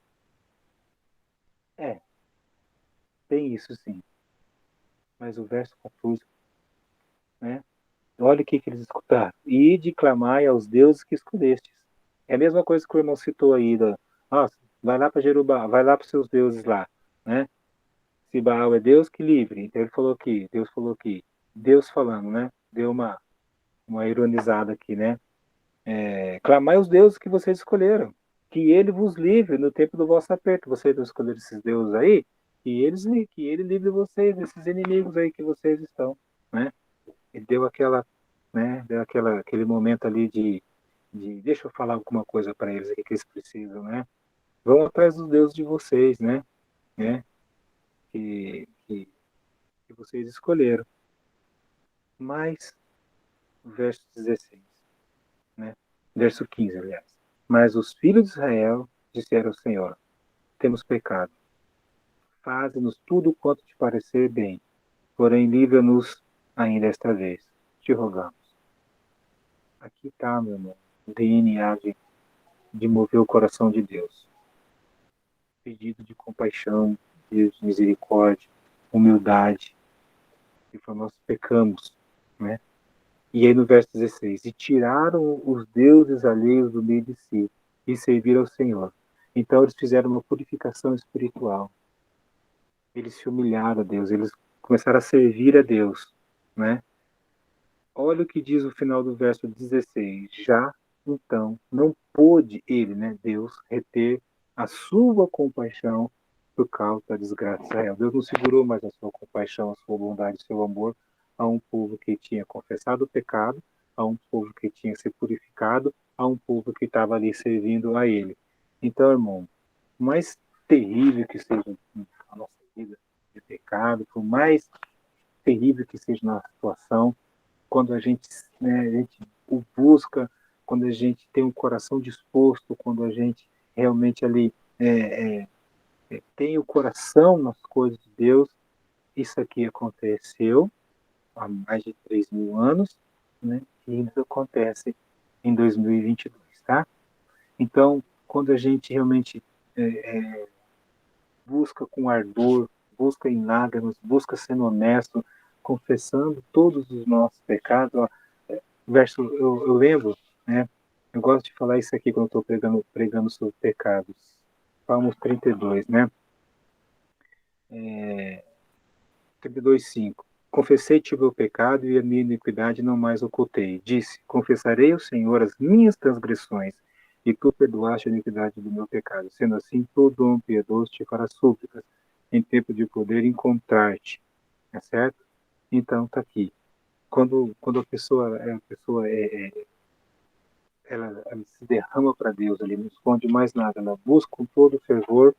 Speaker 1: Tem isso sim. Mas o verso 14, né? Olha o que eles escutaram. E de clamai aos deuses que escolhestes. É a mesma coisa que o irmão citou aí. Vai lá para Jerubá, vai lá para os seus deuses lá, né? Se Baal é Deus, que livre. Então ele falou aqui, Deus falando, né? Deu uma ironizada aqui, né? clamai os deuses que vocês escolheram, que ele vos livre no tempo do vosso aperto. Vocês não escolheram esses deuses aí, que ele livre vocês desses inimigos aí que vocês estão, né? E deu aquele momento ali de deixa eu falar alguma coisa para eles aqui que eles precisam, né? Vão atrás dos deuses de vocês, né? Que vocês escolheram. Mas, verso 16, né? Verso 15, aliás. Mas os filhos de Israel disseram ao Senhor: temos pecado. Faze-nos tudo quanto te parecer bem, porém livra-nos ainda esta vez. Te rogamos. Aqui está, meu irmão, o DNA de mover o coração de Deus. Pedido de compaixão, de misericórdia, humildade. E nós pecamos, né? E aí no verso 16, e tiraram os deuses alheios do meio de si, e serviram ao Senhor. Então eles fizeram uma purificação espiritual. Eles se humilharam a Deus, eles começaram a servir a Deus, né? Olha o que diz o final do verso 16. Já, então, não pôde ele, né, Deus, reter a sua compaixão por causa da desgraça de Israel. Deus não segurou mais a sua compaixão, a sua bondade, o seu amor a um povo que tinha confessado o pecado, a um povo que tinha se purificado, a um povo que estava ali servindo a ele. Então, irmão, o mais terrível que seja a nossa vida de pecado, por mais terrível que seja a nossa situação, quando a gente o busca, quando a gente tem um coração disposto, quando a gente realmente ali tem o coração nas coisas de Deus, isso aqui aconteceu há mais de 3.000 anos, né? E isso acontece em 2022, tá? Então, quando a gente realmente busca com ardor, busca em lágrimas, busca sendo honesto, confessando todos os nossos pecados. Ó, eu lembro, né? Eu gosto de falar isso aqui quando estou pregando sobre pecados. Salmos 32, né? 32:5. Confessei-te o meu pecado e a minha iniquidade não mais ocultei. Disse: confessarei ao Senhor as minhas transgressões, e tu perdoaste a iniquidade do meu pecado. Sendo assim, todo homem piedoso te fará súplicas, em tempo de poder encontrar-te. É certo? Então, tá aqui. Quando a pessoa ela se derrama para Deus, ali não esconde mais nada, ela busca com todo fervor,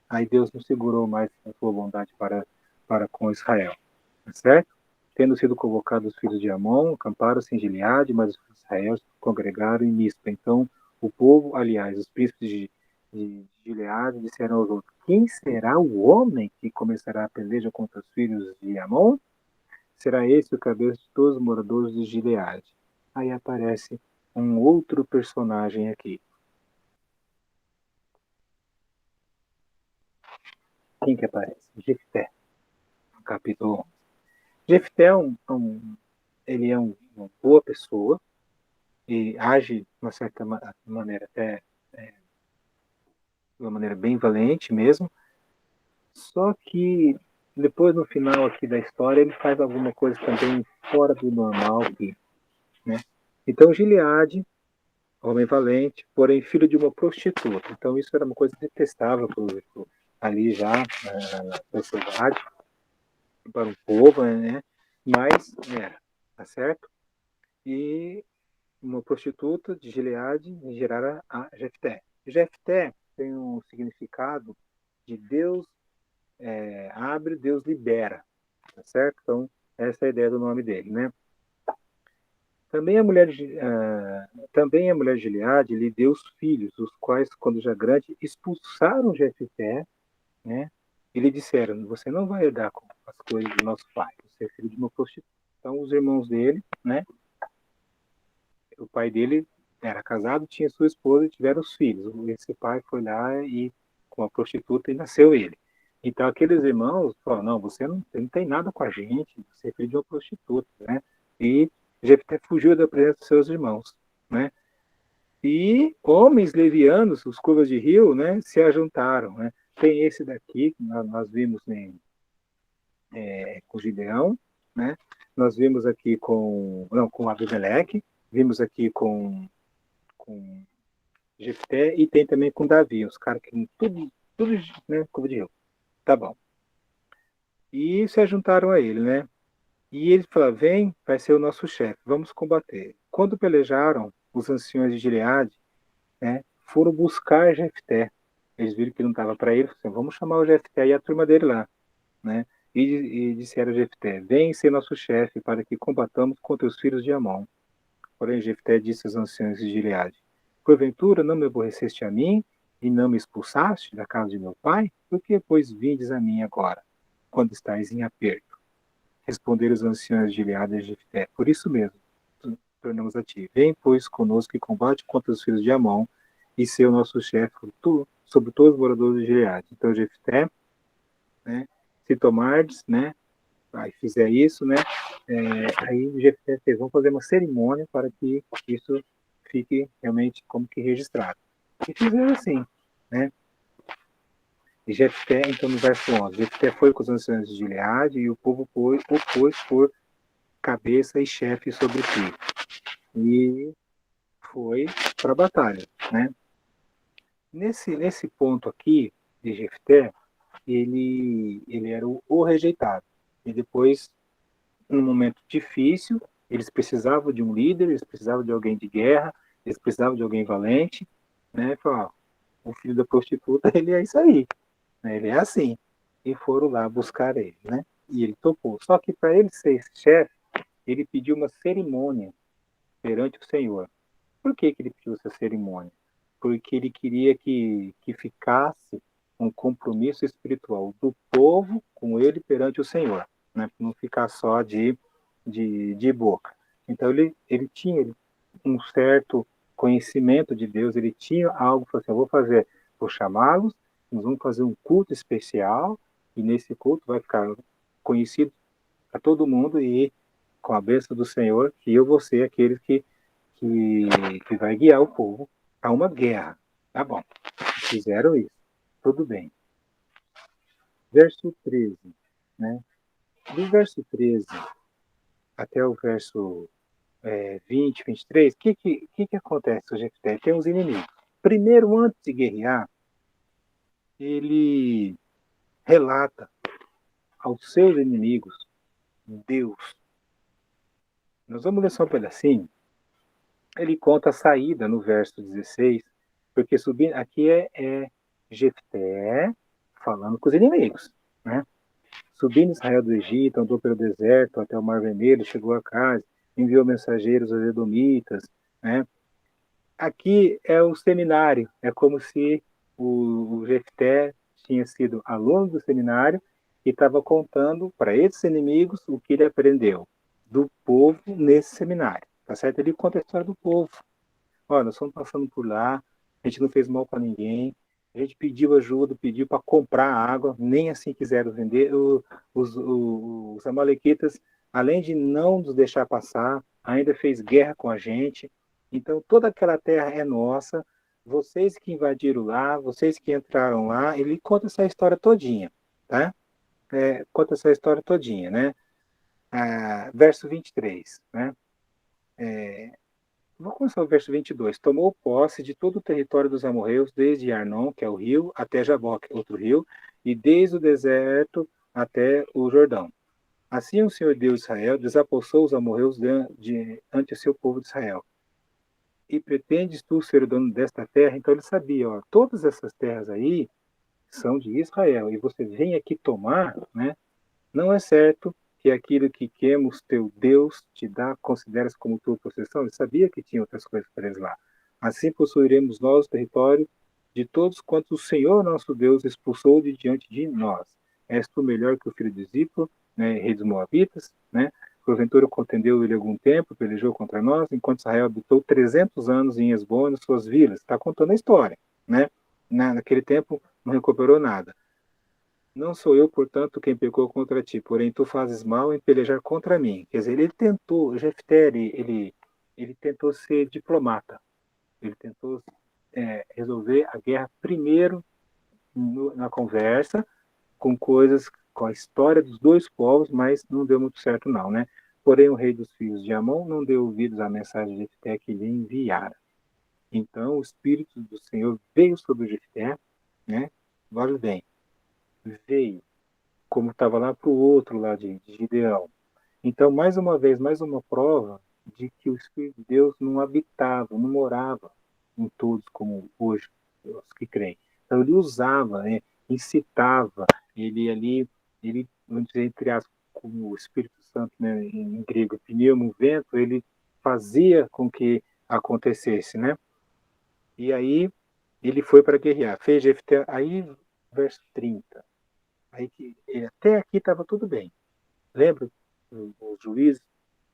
Speaker 1: aí Deus não segurou mais a sua bondade para com Israel. Tá certo? Tendo sido convocados os filhos de Amon, acamparam-se em Gileade, mas os filhos de Israel se congregaram em Mispa. Então, o povo, aliás, os príncipes de Gileade disseram aos outros: quem será o homem que começará a peleja contra os filhos de Amon? Será esse o cabeça de todos os moradores de Gileade. Aí aparece um outro personagem aqui. Quem que aparece? Jefté, no capítulo 11. Jefté ele é uma boa pessoa e age de uma certa maneira até de uma maneira bem valente mesmo. Só que depois no final aqui da história ele faz alguma coisa também fora do normal aqui, né? Então Gileade, homem valente, porém filho de uma prostituta. Então isso era uma coisa detestável ali já na sociedade, para o povo, né? Mas era, tá certo? E uma prostituta de Gileade gerara a Jefté. Jefté tem um significado de Deus abre, Deus libera, tá certo? Então essa é a ideia do nome dele, né? Também também a mulher de Gileade lhe deu os filhos, os quais, quando já grande, expulsaram Jefté, né? E lhe disseram: você não vai herdar com as coisas do nosso pai, você é filho de uma prostituta. Então os irmãos dele, né? O pai dele era casado, tinha sua esposa e tiveram os filhos. Esse pai foi lá e com a prostituta e nasceu ele. Então aqueles irmãos falaram: não, você não tem nada com a gente, você é filho de uma prostituta, né? E Jefté fugiu da presença dos seus irmãos, né? E homens levianos, os curvas de rio, né, se ajuntaram, né? Tem esse daqui que nós vimos com Gideão, né? Nós vimos aqui com Abimeleque, vimos aqui com com Jefté e tem também com Davi, os caras que tudo, né, como de eu. Tá bom. E se juntaram a ele, né? E ele falou, vem, vai ser o nosso chefe, vamos combater. Quando pelejaram, os anciões de Gileade, né, foram buscar Jefté. Eles viram que não estava para ele, falaram, vamos chamar o Jefté e a turma dele lá, né? E disseram a Jefté, vem ser nosso chefe para que combatamos contra os filhos de Amon. Porém, Jefté disse aos anciões de Gileade, porventura não me aborreceste a mim e não me expulsaste da casa de meu pai? Por que, pois, vindes a mim agora, quando estáis em aperto? Responderam os anciões de Gileade a Jefté, por isso mesmo, tornamos a ti. Vem, pois, conosco e combate contra os filhos de Amon e ser o nosso chefe sobre todos os moradores de Gileade. Então, Jefté, né, se tomardes, né, aí fizer isso, né, aí o Jefté fez, vamos fazer uma cerimônia para que isso fique realmente como que registrado. E fizeram assim, né. E Jefté, então, no verso 11, Jefté foi com os anciãos de Gileade e o povo o pôs por cabeça e chefe sobre ti. E foi para a batalha, né? Nesse ponto aqui de Jefté, ele era o rejeitado. E depois, num momento difícil, eles precisavam de um líder, eles precisavam de alguém de guerra, eles precisavam de alguém valente, né? Falaram, o filho da prostituta, ele é isso aí, né? Ele é assim. E foram lá buscar ele, né? E ele topou. Só que para ele ser chefe, ele pediu uma cerimônia perante o Senhor. Por que ele pediu essa cerimônia? Porque ele queria que ficasse um compromisso espiritual do povo com ele perante o Senhor, né? Não ficar só de boca. Então ele tinha um certo conhecimento de Deus, ele tinha algo para assim, vou chamá-los, nós vamos fazer um culto especial e nesse culto vai ficar conhecido a todo mundo e com a bênção do Senhor que eu vou ser aquele que vai guiar o povo a uma guerra. Tá bom. Fizeram isso. Tudo bem. Verso 13. Né? Do verso 13 até o verso 20, 23, o que acontece com Jefté? Tem os inimigos. Primeiro, antes de guerrear, ele relata aos seus inimigos Deus. Nós vamos ler só um pedacinho. Ele conta a saída no verso 16, porque subindo aqui é Jefté falando com os inimigos, né? Subindo Israel do Egito, andou pelo deserto até o Mar Vermelho, chegou a Cádiz, enviou mensageiros aos edomitas, né? Aqui é o seminário, é como se o Jefté tinha sido aluno do seminário e estava contando para esses inimigos o que ele aprendeu do povo nesse seminário, tá certo? Ele conta a história do povo. Olha, nós estamos passando por lá, a gente não fez mal para ninguém, a gente pediu ajuda, pediu para comprar água, nem assim quiseram vender. Os amalequitas, além de não nos deixar passar, ainda fez guerra com a gente. Então, toda aquela terra é nossa, vocês que invadiram lá, vocês que entraram lá, ele conta essa história todinha, tá? Conta essa história todinha, né? Verso 23, né? Vou começar o verso 22. Tomou posse de todo o território dos amorreus, desde Arnon, que é o rio, até Jaboque, outro rio, e desde o deserto até o Jordão. Assim o Senhor Deus de Israel desapossou os amorreus ante o seu povo de Israel. E pretendes tu ser o dono desta terra? Então ele sabia, ó, todas essas terras aí são de Israel, e você vem aqui tomar, né? Não é certo que aquilo que Quemos, teu Deus, te dá, consideras como tua possessão? Ele sabia que tinha outras coisas para eles lá. Assim possuiremos nós o território de todos quantos o Senhor nosso Deus expulsou de diante de nós. És tu melhor que o filho de Zipo, né, rei dos Moabitas, né? Porventura contendeu ele algum tempo, pelejou contra nós, enquanto Israel habitou 300 anos em Hesbom e nas suas vilas. Está contando a história, né? Naquele tempo não recuperou nada. Não sou eu, portanto, quem pecou contra ti, porém tu fazes mal em pelejar contra mim. Quer dizer, ele tentou, Jefté, ele tentou ser diplomata. Ele tentou resolver a guerra primeiro na conversa, com coisas, com a história dos dois povos, mas não deu muito certo não, né? Porém, o rei dos filhos de Amon não deu ouvidos à mensagem de Jefté que lhe enviara. Então o Espírito do Senhor veio sobre Jefté, né? Agora vem, veio, como estava lá para o outro lado de Gideão. Então, mais uma vez, mais uma prova de que o Espírito de Deus não habitava, não morava em todos, como hoje os que creem. Então, ele usava, né, incitava, ele ali, ele, vamos dizer, entre aspas, como o Espírito Santo, né, em grego, pneuma, vento, ele fazia com que acontecesse, né? E aí, ele foi para guerrear. Fez Jefté, aí, verso 30. Aí, até aqui estava tudo bem. Lembra? O juiz,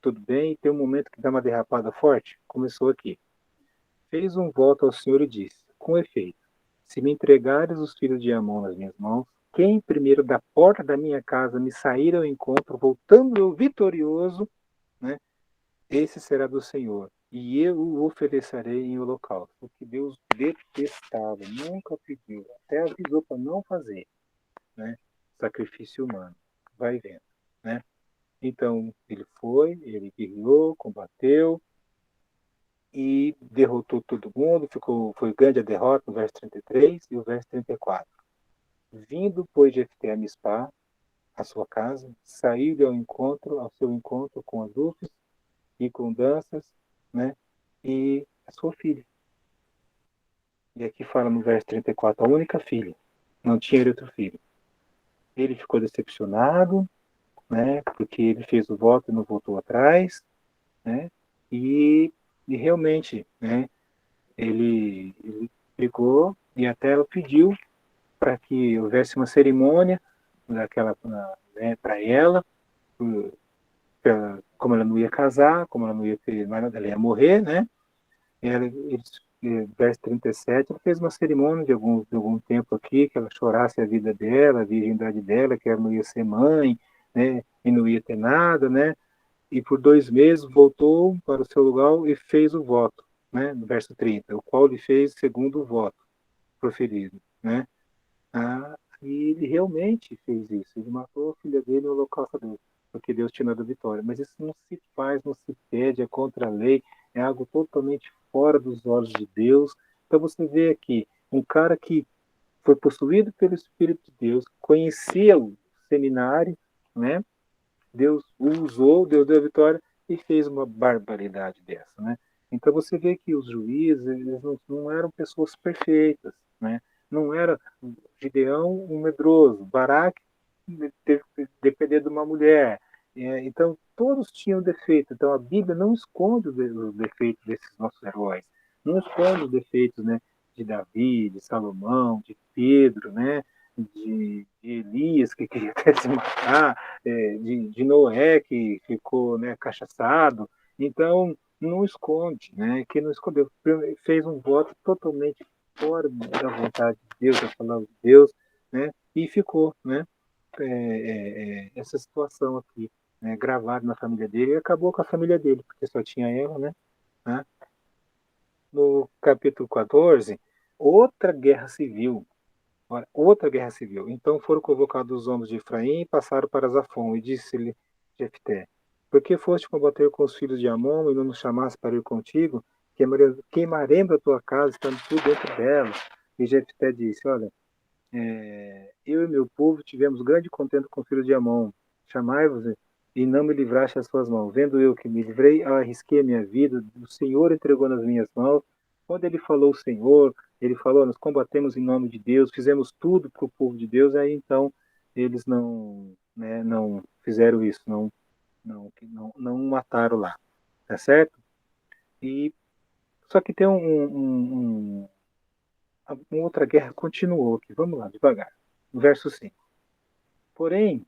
Speaker 1: tudo bem, tem um momento que dá uma derrapada forte. Começou aqui. Fez um voto ao Senhor e disse, com efeito, se me entregares os filhos de Amon nas minhas mãos, quem primeiro da porta da minha casa me sair ao encontro, voltando eu vitorioso, né, esse será do Senhor, e eu o oferecerei em holocausto. O que Deus detestava, nunca pediu, até avisou para não fazer, né, sacrifício humano. Vai vendo, né? Então, ele foi, ele guerreou, combateu e derrotou todo mundo, foi grande a derrota no verso 33 e o verso 34. Vindo, pois, Jefté a Mispá, a sua casa, saiu ao seu encontro com adultos e com danças, né? E a sua filha. E aqui fala no verso 34, a única filha, não tinha outro filho. Ele ficou decepcionado, né? Porque ele fez o voto e não voltou atrás, né? E realmente, né, ele pegou e até ela pediu para que houvesse uma cerimônia daquela, né, para ela, como ela não ia casar, como ela não ia ter mais nada, ela ia morrer, né? Verso 37, ele fez uma cerimônia de algum tempo aqui, que ela chorasse a vida dela, a virgindade dela, que ela não ia ser mãe, né? E não ia ter nada, né? E por 2 meses voltou para o seu lugar e fez o voto, né, no verso 30, o qual lhe fez segundo o voto proferido, né? E ele realmente fez isso, ele matou a filha dele no holocausto a Deus, porque Deus tinha dado a vitória, mas isso não se faz, não se pede, é contra a lei, é algo totalmente fora dos olhos de Deus. Então você vê aqui, um cara que foi possuído pelo Espírito de Deus, conhecia o seminário, né? Deus o usou, Deus deu a vitória e fez uma barbaridade dessa, né? Então você vê que os juízes, eles não eram pessoas perfeitas, né? Não era Gideão um medroso, Baraque teve que depender de uma mulher. Então todos tinham defeito. Então a Bíblia não esconde os defeitos desses nossos heróis, não esconde os defeitos, né? De Davi, de Salomão, de Pedro, né? De Elias que queria até se matar, de Noé que ficou, né, cachaçado. Então não esconde, né? Que não escondeu, fez um voto totalmente fora da vontade de Deus, da palavra de Deus, né? E ficou, né? Essa situação aqui, né, gravada na família dele, e acabou com a família dele, porque só tinha ela, né? No capítulo 14, outra guerra civil. Outra guerra civil. Então foram convocados os homens de Efraim e passaram para Zafon, e disse-lhe Jefté, por que foste combater com os filhos de Amon e não nos chamaste para ir contigo? Queimaremos a tua casa, estando tudo dentro dela. E Jefté disse, olha, eu e meu povo tivemos grande contento com os filhos de Amon. Chamai-vos e não me livraste das suas mãos. Vendo eu que me livrei, arrisquei a minha vida, o Senhor entregou nas minhas mãos. Quando ele falou o Senhor, ele falou, nós combatemos em nome de Deus, fizemos tudo para o povo de Deus, aí então eles não, né, não fizeram isso, não mataram lá, tá certo? E só que tem uma outra guerra continuou aqui, vamos lá, devagar. Verso 5. Porém,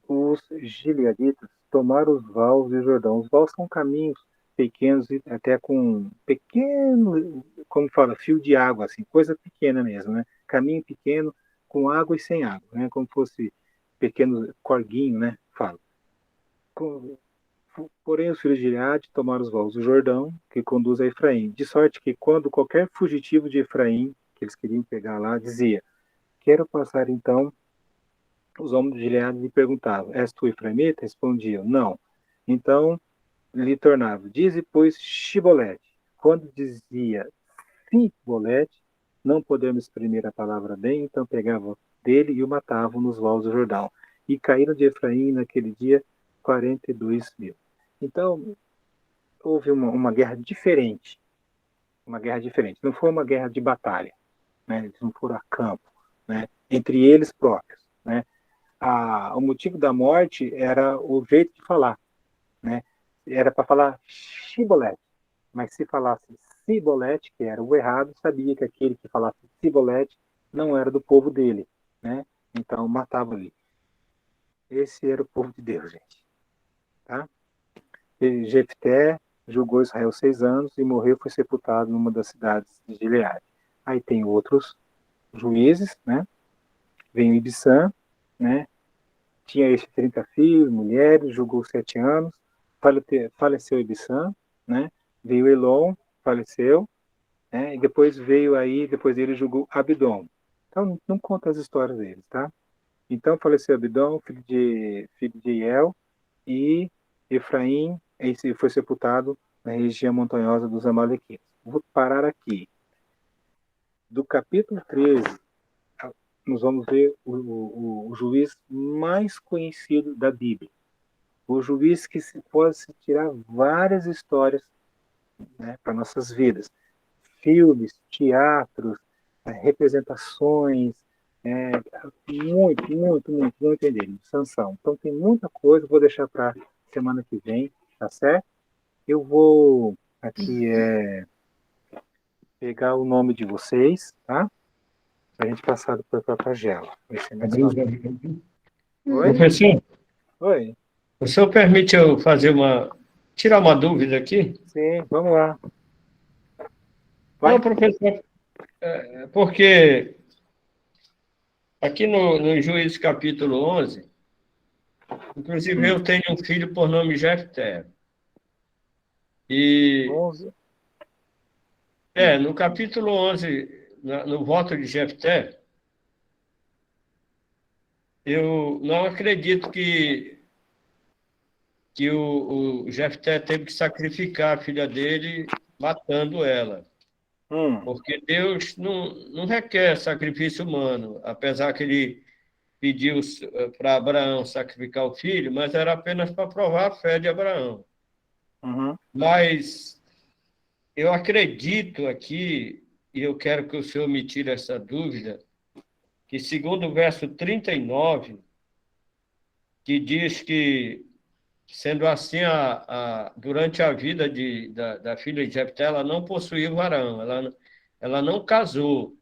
Speaker 1: os gileaditas tomaram os vales e o Jordão. Os vales são caminhos pequenos, até com pequeno, como fala, fio de água, assim, coisa pequena mesmo, né? Caminho pequeno, com água e sem água, né? Como fosse pequeno corguinho, né? Fala. Porém, os filhos de Gileade tomaram os vales do Jordão, que conduz a Efraim. De sorte que, quando qualquer fugitivo de Efraim, que eles queriam pegar lá, dizia, quero passar então, os homens de Gileade lhe perguntavam, és tu Efraimita? Respondiam, não. Então lhe tornava, dize, pois, Shibolete. Quando dizia, Sibolete, não podemos exprimir a palavra bem, então pegavam dele e o matavam nos vales do Jordão. E caíram de Efraim naquele dia 42.000. Então, houve uma guerra diferente. Uma guerra diferente. Não foi uma guerra de batalha, né? Eles não foram a campo, né? Entre eles próprios, né? O motivo da morte era o jeito de falar, né? Era para falar Shibolete, mas se falasse Sibolete, que era o errado, sabia que aquele que falasse Sibolete não era do povo dele, né? Então matava ali. Esse era o povo de Deus, gente. Tá? E Jefté julgou Israel 6 anos e morreu, foi sepultado numa das cidades de Gileade. Aí tem outros juízes, né? Vem o Ibissã, né? Tinha esses 30 filhos, mulheres, julgou 7 anos, faleceu Ibissã, né? Veio Elon, faleceu, né? E depois depois dele julgou Abidom. Então não conta as histórias deles, tá? Então faleceu Abidom, filho de Iel, e Efraim foi sepultado na região montanhosa dos Amalequitas. Vou parar aqui. Do capítulo 13, nós vamos ver o juiz mais conhecido da Bíblia. O juiz que pode se tirar várias histórias, né, para nossas vidas. Filmes, teatros, representações, muito dele, Sansão. Então tem muita coisa, vou deixar para semana que vem, tá certo? Eu vou aqui pegar o nome de vocês, tá? Para a gente passar depois para a Pagela. Vai ser mais fácil. Oi?
Speaker 6: Professor,
Speaker 1: Oi?
Speaker 6: o senhor permite eu tirar uma dúvida aqui?
Speaker 1: Sim, vamos lá. Vai.
Speaker 6: Não, professor, porque aqui no Juízes capítulo 11, inclusive eu tenho um filho por nome Jefté. E
Speaker 1: 11.
Speaker 6: no capítulo 11, no voto de Jefté, eu não acredito que o Jefté teve que sacrificar a filha dele matando ela. Porque Deus não requer sacrifício humano, apesar que ele pediu para Abraão sacrificar o filho, mas era apenas para provar a fé de Abraão.
Speaker 1: Uhum.
Speaker 6: Mas eu acredito aqui, e eu quero que o senhor me tire essa dúvida, que segundo o verso 39, que diz que, sendo assim, durante a vida da filha de Jefté, ela não possuía varão, ela não casou.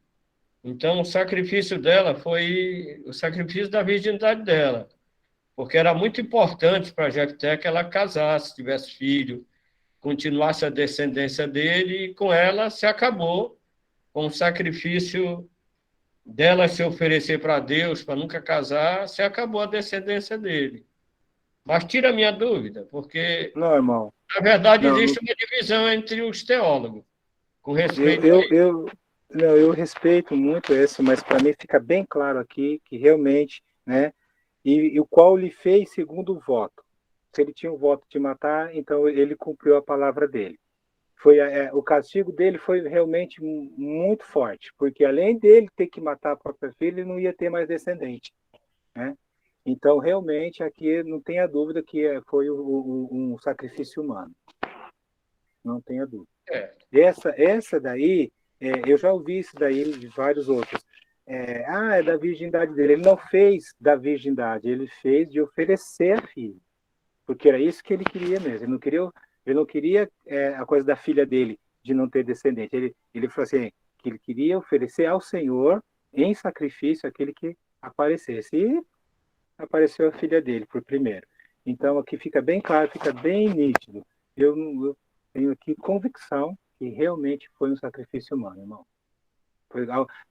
Speaker 6: Então, o sacrifício dela foi o sacrifício da virgindade dela, porque era muito importante para Jefté que ela casasse, tivesse filho, continuasse a descendência dele, e com ela se acabou com o sacrifício dela se oferecer para Deus, para nunca casar, se acabou a descendência dele. Mas tira a minha dúvida, porque,
Speaker 1: não, irmão,
Speaker 6: na verdade, existe uma divisão entre os teólogos, com respeito
Speaker 1: eu respeito muito isso, mas para mim fica bem claro aqui que realmente, né, e o qual lhe fez segundo o voto. Se ele tinha o voto de matar, então ele cumpriu a palavra dele. O castigo dele foi realmente muito forte, porque além dele ter que matar a própria filha, ele não ia ter mais descendente, né? Então, realmente, aqui não tenha dúvida que foi um sacrifício humano. Não tenha dúvida. Essa daí, eu já ouvi isso daí de vários outros. É da virgindade dele. Ele não fez da virgindade, ele fez de oferecer a filha. Porque era isso que ele queria mesmo. Ele não queria a coisa da filha dele, de não ter descendente. Ele falou assim, que ele queria oferecer ao Senhor, em sacrifício, aquele que aparecesse. E apareceu a filha dele por primeiro. Então, aqui fica bem claro, fica bem nítido. Eu tenho aqui convicção que realmente foi um sacrifício humano, irmão.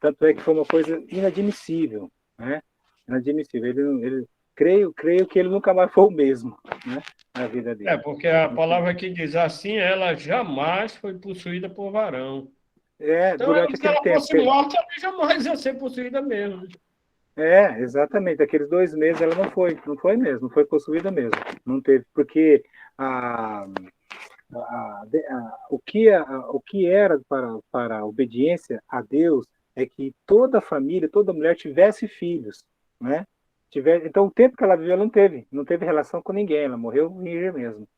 Speaker 1: Tanto é que foi uma coisa inadmissível, né? Inadmissível. Creio que ele nunca mais foi o mesmo, né, na vida dele.
Speaker 6: Porque a palavra que diz assim, ela jamais foi possuída por varão. Então,
Speaker 1: durante aquele tempo. Se ela
Speaker 6: fosse morta, ela jamais ia ser possuída mesmo.
Speaker 1: Exatamente. Aqueles 2 meses ela não foi mesmo, não foi possuída mesmo. Não teve, porque o que era para a obediência a Deus é que toda família, toda mulher tivesse filhos, né? Então, o tempo que ela viveu, ela não teve relação com ninguém, ela morreu virgem mesmo.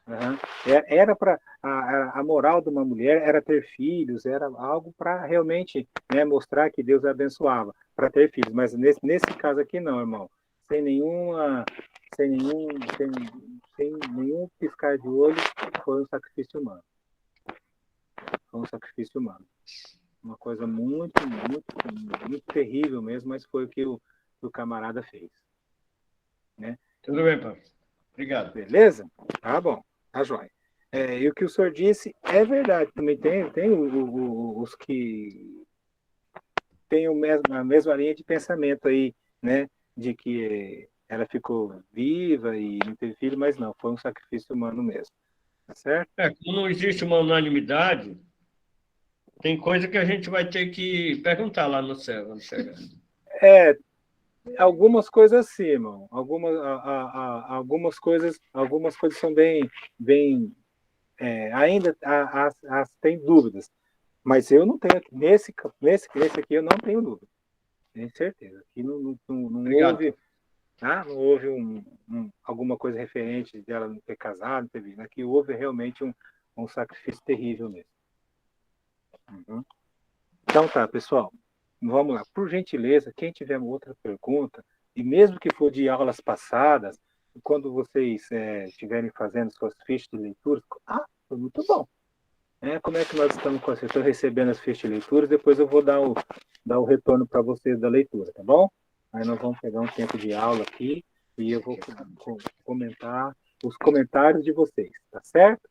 Speaker 1: Uhum. Era para a moral de uma mulher era ter filhos, era algo para realmente, né, mostrar que Deus a abençoava para ter filhos. Mas nesse caso aqui não, irmão, sem nenhuma, sem nenhum, sem, sem nenhum piscar de olho, foi um sacrifício humano. Foi um sacrifício humano. Uma coisa muito terrível mesmo, mas foi o que o camarada fez, né?
Speaker 6: Tudo bem, pastor. Obrigado.
Speaker 1: Beleza? Tá bom. Tá joia. E o que o senhor disse é verdade. Também tem os que têm a mesma linha de pensamento aí, né? De que ela ficou viva e não teve filho, mas não, foi um sacrifício humano mesmo. Tá certo?
Speaker 6: Como não existe uma unanimidade, tem coisa que a gente vai ter que perguntar lá no céu, quando chegar.
Speaker 1: Algumas coisas sim, irmão. Algumas coisas são bem ainda tem dúvidas. Mas eu não tenho, nesse aqui eu não tenho dúvida. Tenho certeza. Aqui não houve, tá? Não houve alguma coisa referente dela não ter casado, não ter vindo. Aqui houve realmente um sacrifício terrível mesmo. Uhum. Então tá, pessoal. Vamos lá. Por gentileza, quem tiver outra pergunta, e mesmo que for de aulas passadas, quando vocês estiverem fazendo suas fichas de leitura, foi muito bom. Como é que nós estamos com vocês? Estou recebendo as fichas de leitura, depois eu vou dar o retorno para vocês da leitura, tá bom? Aí nós vamos pegar um tempo de aula aqui e eu vou comentar os comentários de vocês, tá certo?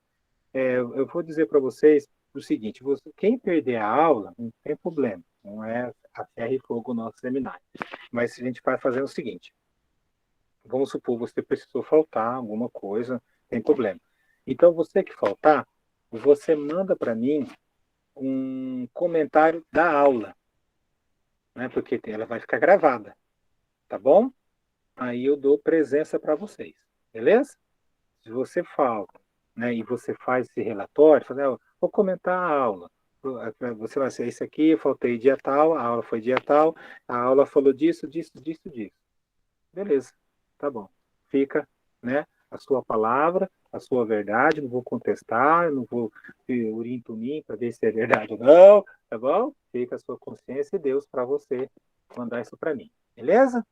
Speaker 1: Eu vou dizer para vocês o seguinte, quem perder a aula, não tem problema, não é a ferro e fogo o nosso seminário. Mas a gente vai fazer o seguinte, vamos supor, você precisou faltar alguma coisa, tem problema. Então, você que faltar, você manda para mim um comentário da aula, né? Porque ela vai ficar gravada, tá bom? Aí eu dou presença para vocês, beleza? Se você falta, né, e você faz esse relatório, vou comentar a aula. Você vai ser isso aqui, eu faltei dia tal, a aula foi dia tal, a aula falou disso. Beleza, tá bom. Fica, né, a sua palavra, a sua verdade, não vou contestar, não vou urim-tumim para ver se é verdade ou não, tá bom? Fica a sua consciência e Deus para você mandar isso para mim, beleza?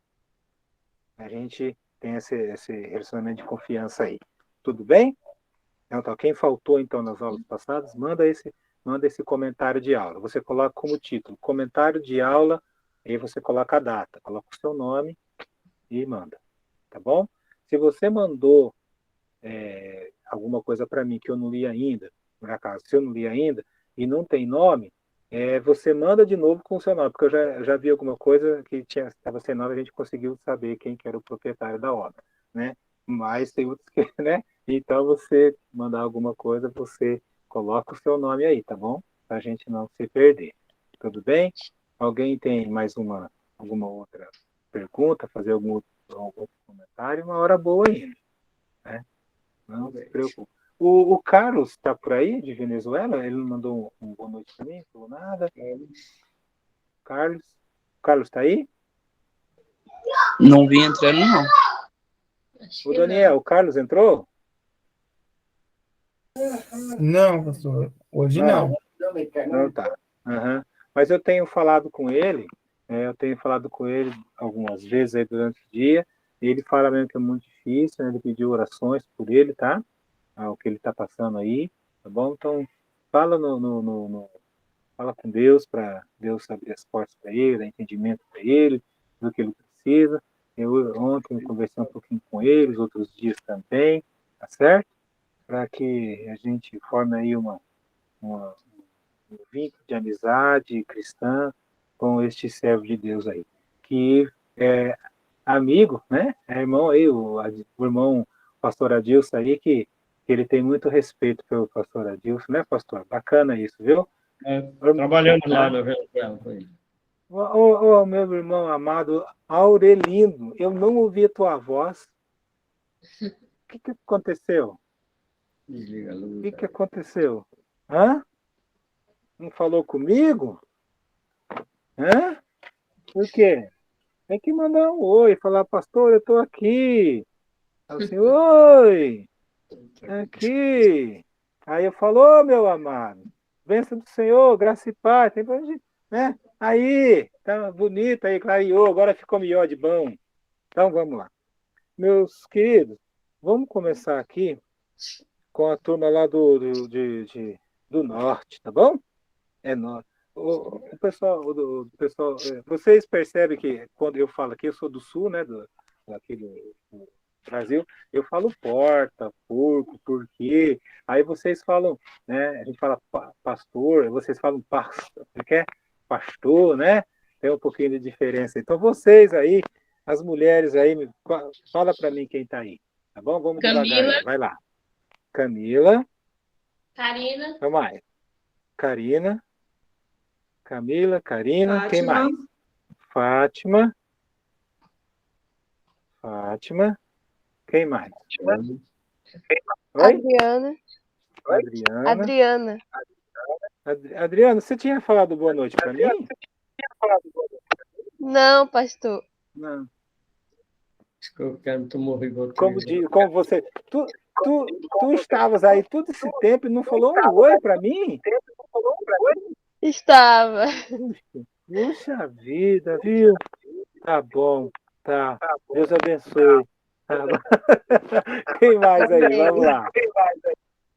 Speaker 1: A gente tem esse relacionamento de confiança aí. Tudo bem? Então, quem faltou então nas aulas passadas, manda esse comentário de aula. Você coloca como título, comentário de aula, aí você coloca a data, coloca o seu nome e manda, tá bom? Se você mandou alguma coisa para mim que eu não li ainda, por acaso, se eu não li ainda e não tem nome, você manda de novo com o seu nome, porque eu já vi alguma coisa que estava sem nome, a gente conseguiu saber quem que era o proprietário da obra, né? Mas tem outros que, né? Então, você mandar alguma coisa, você coloca o seu nome aí, tá bom? Para a gente não se perder. Tudo bem? Alguém tem mais alguma outra pergunta, fazer algum outro comentário? Uma hora boa ainda, né? Não se preocupe. O Carlos está por aí, de Venezuela? Ele não mandou um boa noite para mim? Não falou nada? Carlos está aí?
Speaker 4: Não vi entrando, não.
Speaker 1: O Daniel, o Carlos entrou?
Speaker 7: Não, pastor. Hoje não.
Speaker 1: Não tá. Uhum. Mas eu tenho falado com ele, algumas vezes aí durante o dia, e ele fala mesmo que é muito difícil, né? Ele pediu orações por ele, tá? O que ele está passando aí, tá bom? Então, fala fala com Deus, para Deus abrir as portas para ele, dar entendimento para ele, do que ele precisa. Ontem eu conversei um pouquinho com ele, os outros dias também, tá certo? Para que a gente forme aí um vínculo de amizade cristã com este servo de Deus aí, que é amigo, né? É irmão aí, o irmão pastor Adilson aí, que ele tem muito respeito pelo pastor Adilson, né, pastor? Bacana isso, viu?
Speaker 6: Trabalhando lá no Venezuela com ele.
Speaker 1: Meu irmão amado Aurelindo, eu não ouvi a tua voz. O que aconteceu?
Speaker 6: Desliga a luz.
Speaker 1: O que aconteceu? Hã? Não falou comigo? Hã? Por quê? Tem que mandar um oi, falar, pastor, eu estou aqui. Aí assim, oi, aqui. Aí eu falo, ô meu amado, bênção do Senhor, graça e paz. Tem pra gente, né? Aí, tá bonito aí, clareou, agora ficou melhor de bom. Então vamos lá. Meus queridos, vamos começar aqui com a turma lá do norte, tá bom? É norte. O pessoal, vocês percebem que quando eu falo aqui, eu sou do sul, né? Daqui do Brasil, eu falo porta, porco, porquê. Aí vocês falam, né? A gente fala pastor, vocês falam pastor, pastor, né? Tem um pouquinho de diferença. Então vocês aí, as mulheres aí, fala para mim quem tá aí, tá bom? Vamos devagar
Speaker 5: Camila.
Speaker 1: aí, vai lá. Camila.
Speaker 5: Karina.
Speaker 1: Vamos mais. Karina. Camila, Karina,
Speaker 8: Fátima.
Speaker 1: quem mais? Fátima. Fátima. Quem mais? Oi?
Speaker 9: Adriana.
Speaker 1: Adriana.
Speaker 9: Adriana.
Speaker 1: Adriana, você tinha falado boa noite para mim?
Speaker 9: Não, pastor.
Speaker 1: Não.
Speaker 6: Como
Speaker 1: você... Tu estavas aí todo esse tempo e não falou um oi para mim?
Speaker 9: Estava.
Speaker 1: Puxa vida, viu? Tá bom, tá. Deus abençoe. Tá bom. Quem mais aí? Vamos lá.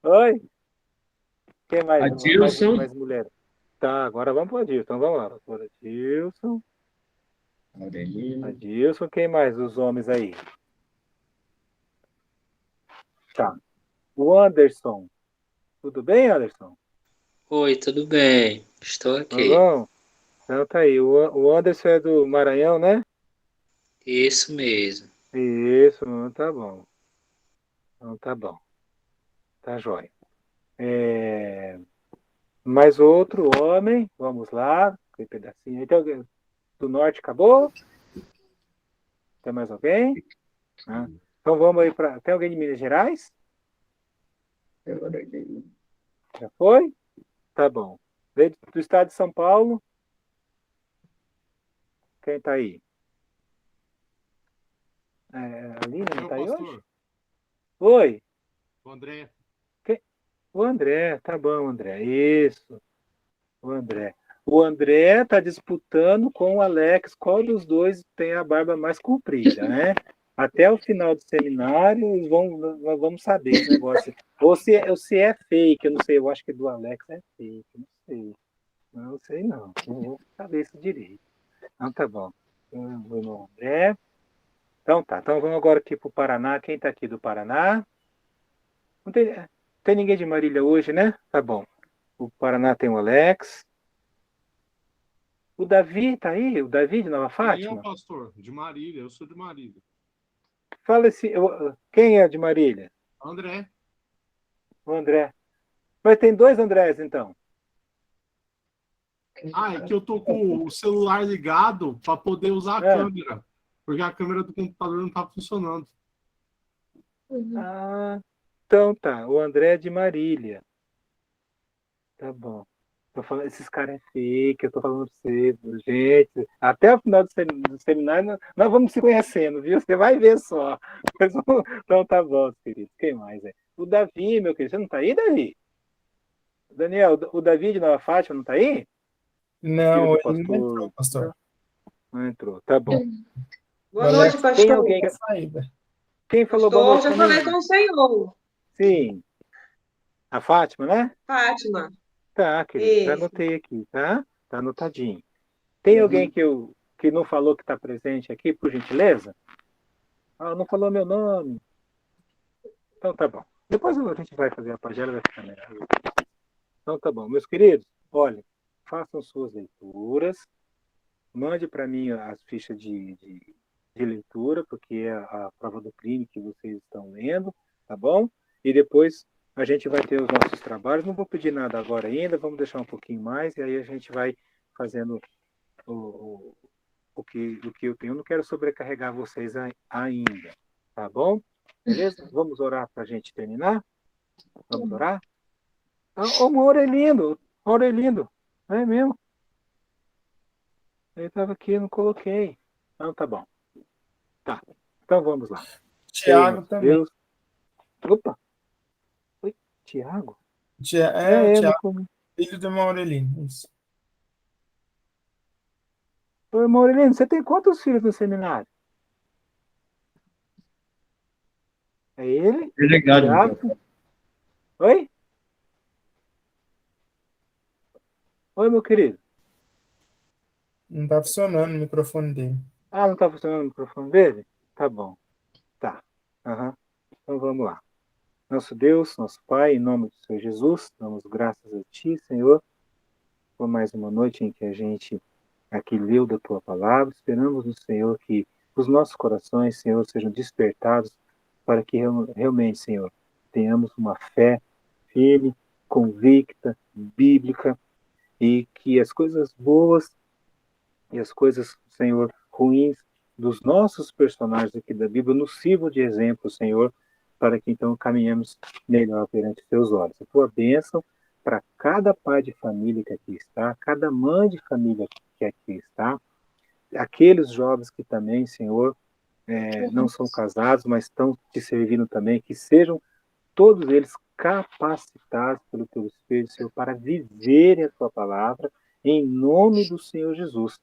Speaker 1: Oi? Quem mais?
Speaker 6: Adilson.
Speaker 1: Mais mulher. Tá, agora vamos para o Adilson. Então vamos lá. Pastor Adilson.
Speaker 6: Aurelino.
Speaker 1: Adilson, quem mais? Os homens aí. Tá. O Anderson. Tudo bem, Anderson?
Speaker 10: Oi, tudo bem? Estou aqui.
Speaker 1: Tudo bom? Então tá aí. O Anderson é do Maranhão, né?
Speaker 10: Isso mesmo.
Speaker 1: Isso, tá bom. Então tá bom. Tá jóia. Mais outro homem. Vamos lá. Aquele pedacinho. Então, do norte acabou? Tem mais alguém? Ah. Então vamos aí para. Tem alguém de Minas Gerais? Já foi? Tá bom. Veio do estado de São Paulo. Quem tá aí? A Lina não tá aí hoje? Oi.
Speaker 2: O André.
Speaker 1: O André, tá bom, André. Isso. O André. O André tá disputando com o Alex qual dos dois tem a barba mais comprida, né? Até o final do seminário, nós vamos saber esse negócio. Ou se é fake, eu não sei. Eu acho que do Alex é fake, não sei. Não sei, não. Não vou saber isso direito. Então, tá bom. O irmão André. Então, tá. Então, vamos agora aqui para o Paraná. Quem está aqui do Paraná? Não tem ninguém de Marília hoje, né? Tá bom. O Paraná tem o Alex. O Davi está aí? O Davi de Nova Fátima?
Speaker 2: Eu, pastor, de Marília. Eu sou de Marília.
Speaker 1: Fala assim, quem é de Marília?
Speaker 2: André.
Speaker 1: O André. Mas tem dois Andrés, então.
Speaker 2: É que eu tô com o celular ligado para poder usar a câmera. Porque a câmera do computador não tá funcionando.
Speaker 1: Ah, então tá. O André é de Marília. Tá bom. Tô falando, esses caras é fake, eu tô falando pra vocês, gente. Até o final do seminário, nós vamos se conhecendo, viu? Você vai ver só. Então tá bom, querido. Quem mais é? O Davi, meu querido. Você não tá aí, Davi? Daniel, o Davi de Nova Fátima não tá aí?
Speaker 7: Não, ele não entrou, pastor.
Speaker 1: Não entrou, tá bom.
Speaker 8: Boa noite, pastor.
Speaker 1: Tem alguém que... Quem falou boa noite?
Speaker 8: Já falei com o Senhor.
Speaker 1: Sim. A Fátima, né?
Speaker 8: Fátima.
Speaker 1: Tá, querido. Já anotei aqui, tá? Tá anotadinho. Tem alguém que não falou que está presente aqui, por gentileza? Não falou meu nome. Então tá bom. Depois a gente vai fazer a pagela, vai ficar melhor. Então tá bom. Meus queridos, olha, façam suas leituras. Mande para mim as fichas de leitura, porque é a prova do crime que vocês estão lendo, tá bom? E depois a gente vai ter os nossos trabalhos. Não vou pedir nada agora ainda, vamos deixar um pouquinho mais, e aí a gente vai fazendo o que eu tenho. Eu não quero sobrecarregar vocês ainda, tá bom? Beleza? Vamos orar para a gente terminar? Vamos orar? Ô, Aurelindo, é mesmo? Ele estava aqui, eu não coloquei. Não, tá bom. Tá, então vamos lá.
Speaker 7: Tiago também.
Speaker 1: Deus. Opa! Oi, Tiago?
Speaker 7: Tiago, filho do Maurelino. Isso.
Speaker 1: Oi, Maurelino, você tem quantos filhos no seminário? É ele?
Speaker 6: Delegado.
Speaker 1: Tiago? Oi? Oi, meu querido.
Speaker 7: Não está funcionando o microfone dele.
Speaker 1: Ah, não está funcionando o microfone dele? Tá bom. Tá. Então vamos lá. Nosso Deus, nosso Pai, em nome do Senhor Jesus, damos graças a Ti, Senhor, por mais uma noite em que a gente aqui leu da Tua palavra. Esperamos no Senhor que os nossos corações, Senhor, sejam despertados para que realmente, Senhor, tenhamos uma fé firme, convicta, bíblica, e que as coisas boas e as coisas, Senhor, ruins dos nossos personagens aqui da Bíblia nos sirvam de exemplo, Senhor, para que então caminhemos melhor perante os teus olhos. A tua bênção para cada pai de família que aqui está, cada mãe de família que aqui está, aqueles jovens que também, Senhor, não são casados, mas estão te servindo também, que sejam todos eles capacitados pelo teu Espírito, Senhor, para viverem a tua palavra, em nome do Senhor Jesus.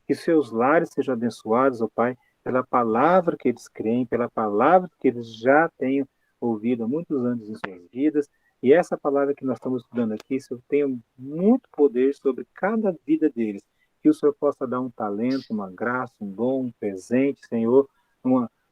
Speaker 1: Que seus lares sejam abençoados, ó Pai, pela palavra que eles creem, pela palavra que eles já têm ouvido há muitos anos em suas vidas, e essa palavra que nós estamos estudando aqui, Senhor, tenha muito poder sobre cada vida deles. Que o Senhor possa dar um talento, uma graça, um dom, um presente, Senhor,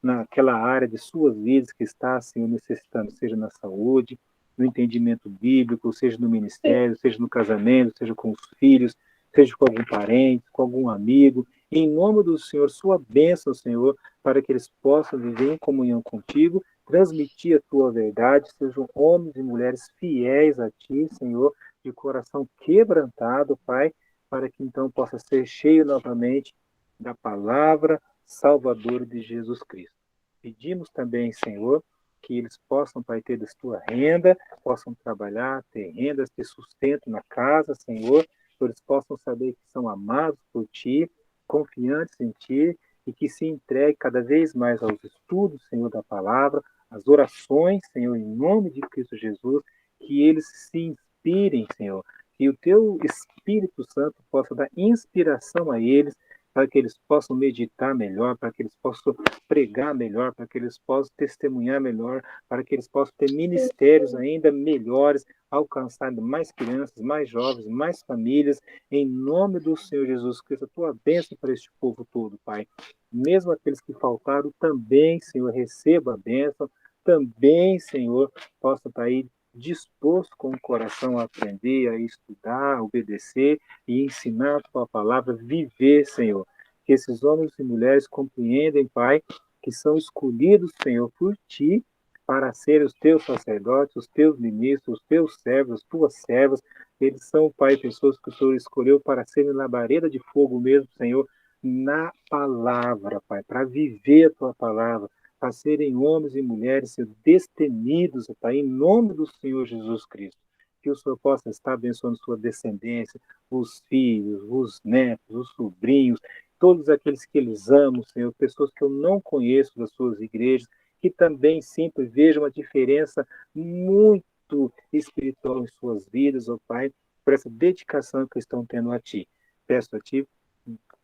Speaker 1: naquela área de suas vidas que está, Senhor, necessitando, seja na saúde, no entendimento bíblico, seja no ministério, seja no casamento, seja com os filhos, seja com algum parente, com algum amigo. Em nome do Senhor, sua bênção, Senhor, para que eles possam viver em comunhão contigo, transmitir a tua verdade, sejam homens e mulheres fiéis a ti, Senhor, de coração quebrantado, Pai, para que então possa ser cheio novamente da palavra salvadora de Jesus Cristo. Pedimos também, Senhor, que eles possam, Pai, ter da tua renda, possam trabalhar, ter rendas, ter sustento na casa, Senhor, que eles possam saber que são amados por Ti, confiantes em Ti, e que se entregue cada vez mais aos estudos, Senhor, da palavra, às orações, Senhor, em nome de Cristo Jesus, que eles se inspirem, Senhor, que o Teu Espírito Santo possa dar inspiração a eles, para que eles possam meditar melhor, para que eles possam pregar melhor, para que eles possam testemunhar melhor, para que eles possam ter ministérios ainda melhores, alcançar mais crianças, mais jovens, mais famílias, em nome do Senhor Jesus Cristo, a tua bênção para este povo todo, Pai. Mesmo aqueles que faltaram, também, Senhor, receba a bênção, também, Senhor, possa estar aí disposto com o coração a aprender, a estudar, a obedecer e ensinar a tua palavra, viver, Senhor. Que esses homens e mulheres compreendem, Pai, que são escolhidos, Senhor, por Ti, para serem os Teus sacerdotes, os Teus ministros, os Teus servos, as Tuas servas. Eles são, Pai, pessoas que o Senhor escolheu para serem labareda de fogo mesmo, Senhor, na palavra, Pai, para viver a Tua palavra, para serem homens e mulheres destemidos, Pai, em nome do Senhor Jesus Cristo. Que o Senhor possa estar abençoando sua descendência, os filhos, os netos, os sobrinhos, todos aqueles que eles amam, Senhor, pessoas que eu não conheço das suas igrejas, que também sempre vejam uma diferença muito espiritual em suas vidas, ó Pai, por essa dedicação que estão tendo a Ti. Peço a Ti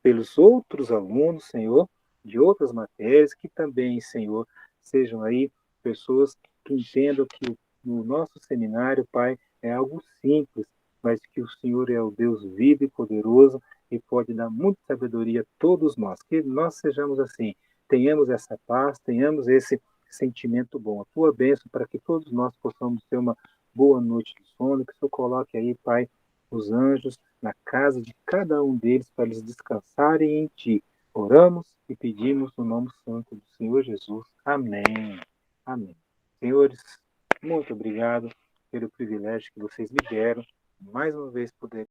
Speaker 1: pelos outros alunos, Senhor, de outras matérias, que também, Senhor, sejam aí pessoas que entendam que o nosso seminário, Pai, é algo simples, mas que o Senhor é o Deus vivo e poderoso e pode dar muita sabedoria a todos nós. Que nós sejamos assim, tenhamos essa paz, tenhamos esse sentimento bom. A tua bênção para que todos nós possamos ter uma boa noite de sono, que o Senhor coloque aí, Pai, os anjos na casa de cada um deles para eles descansarem em Ti. Oramos e pedimos no nome santo do Senhor Jesus. Amém. Amém. Senhores, muito obrigado pelo privilégio que vocês me deram, mais uma vez poder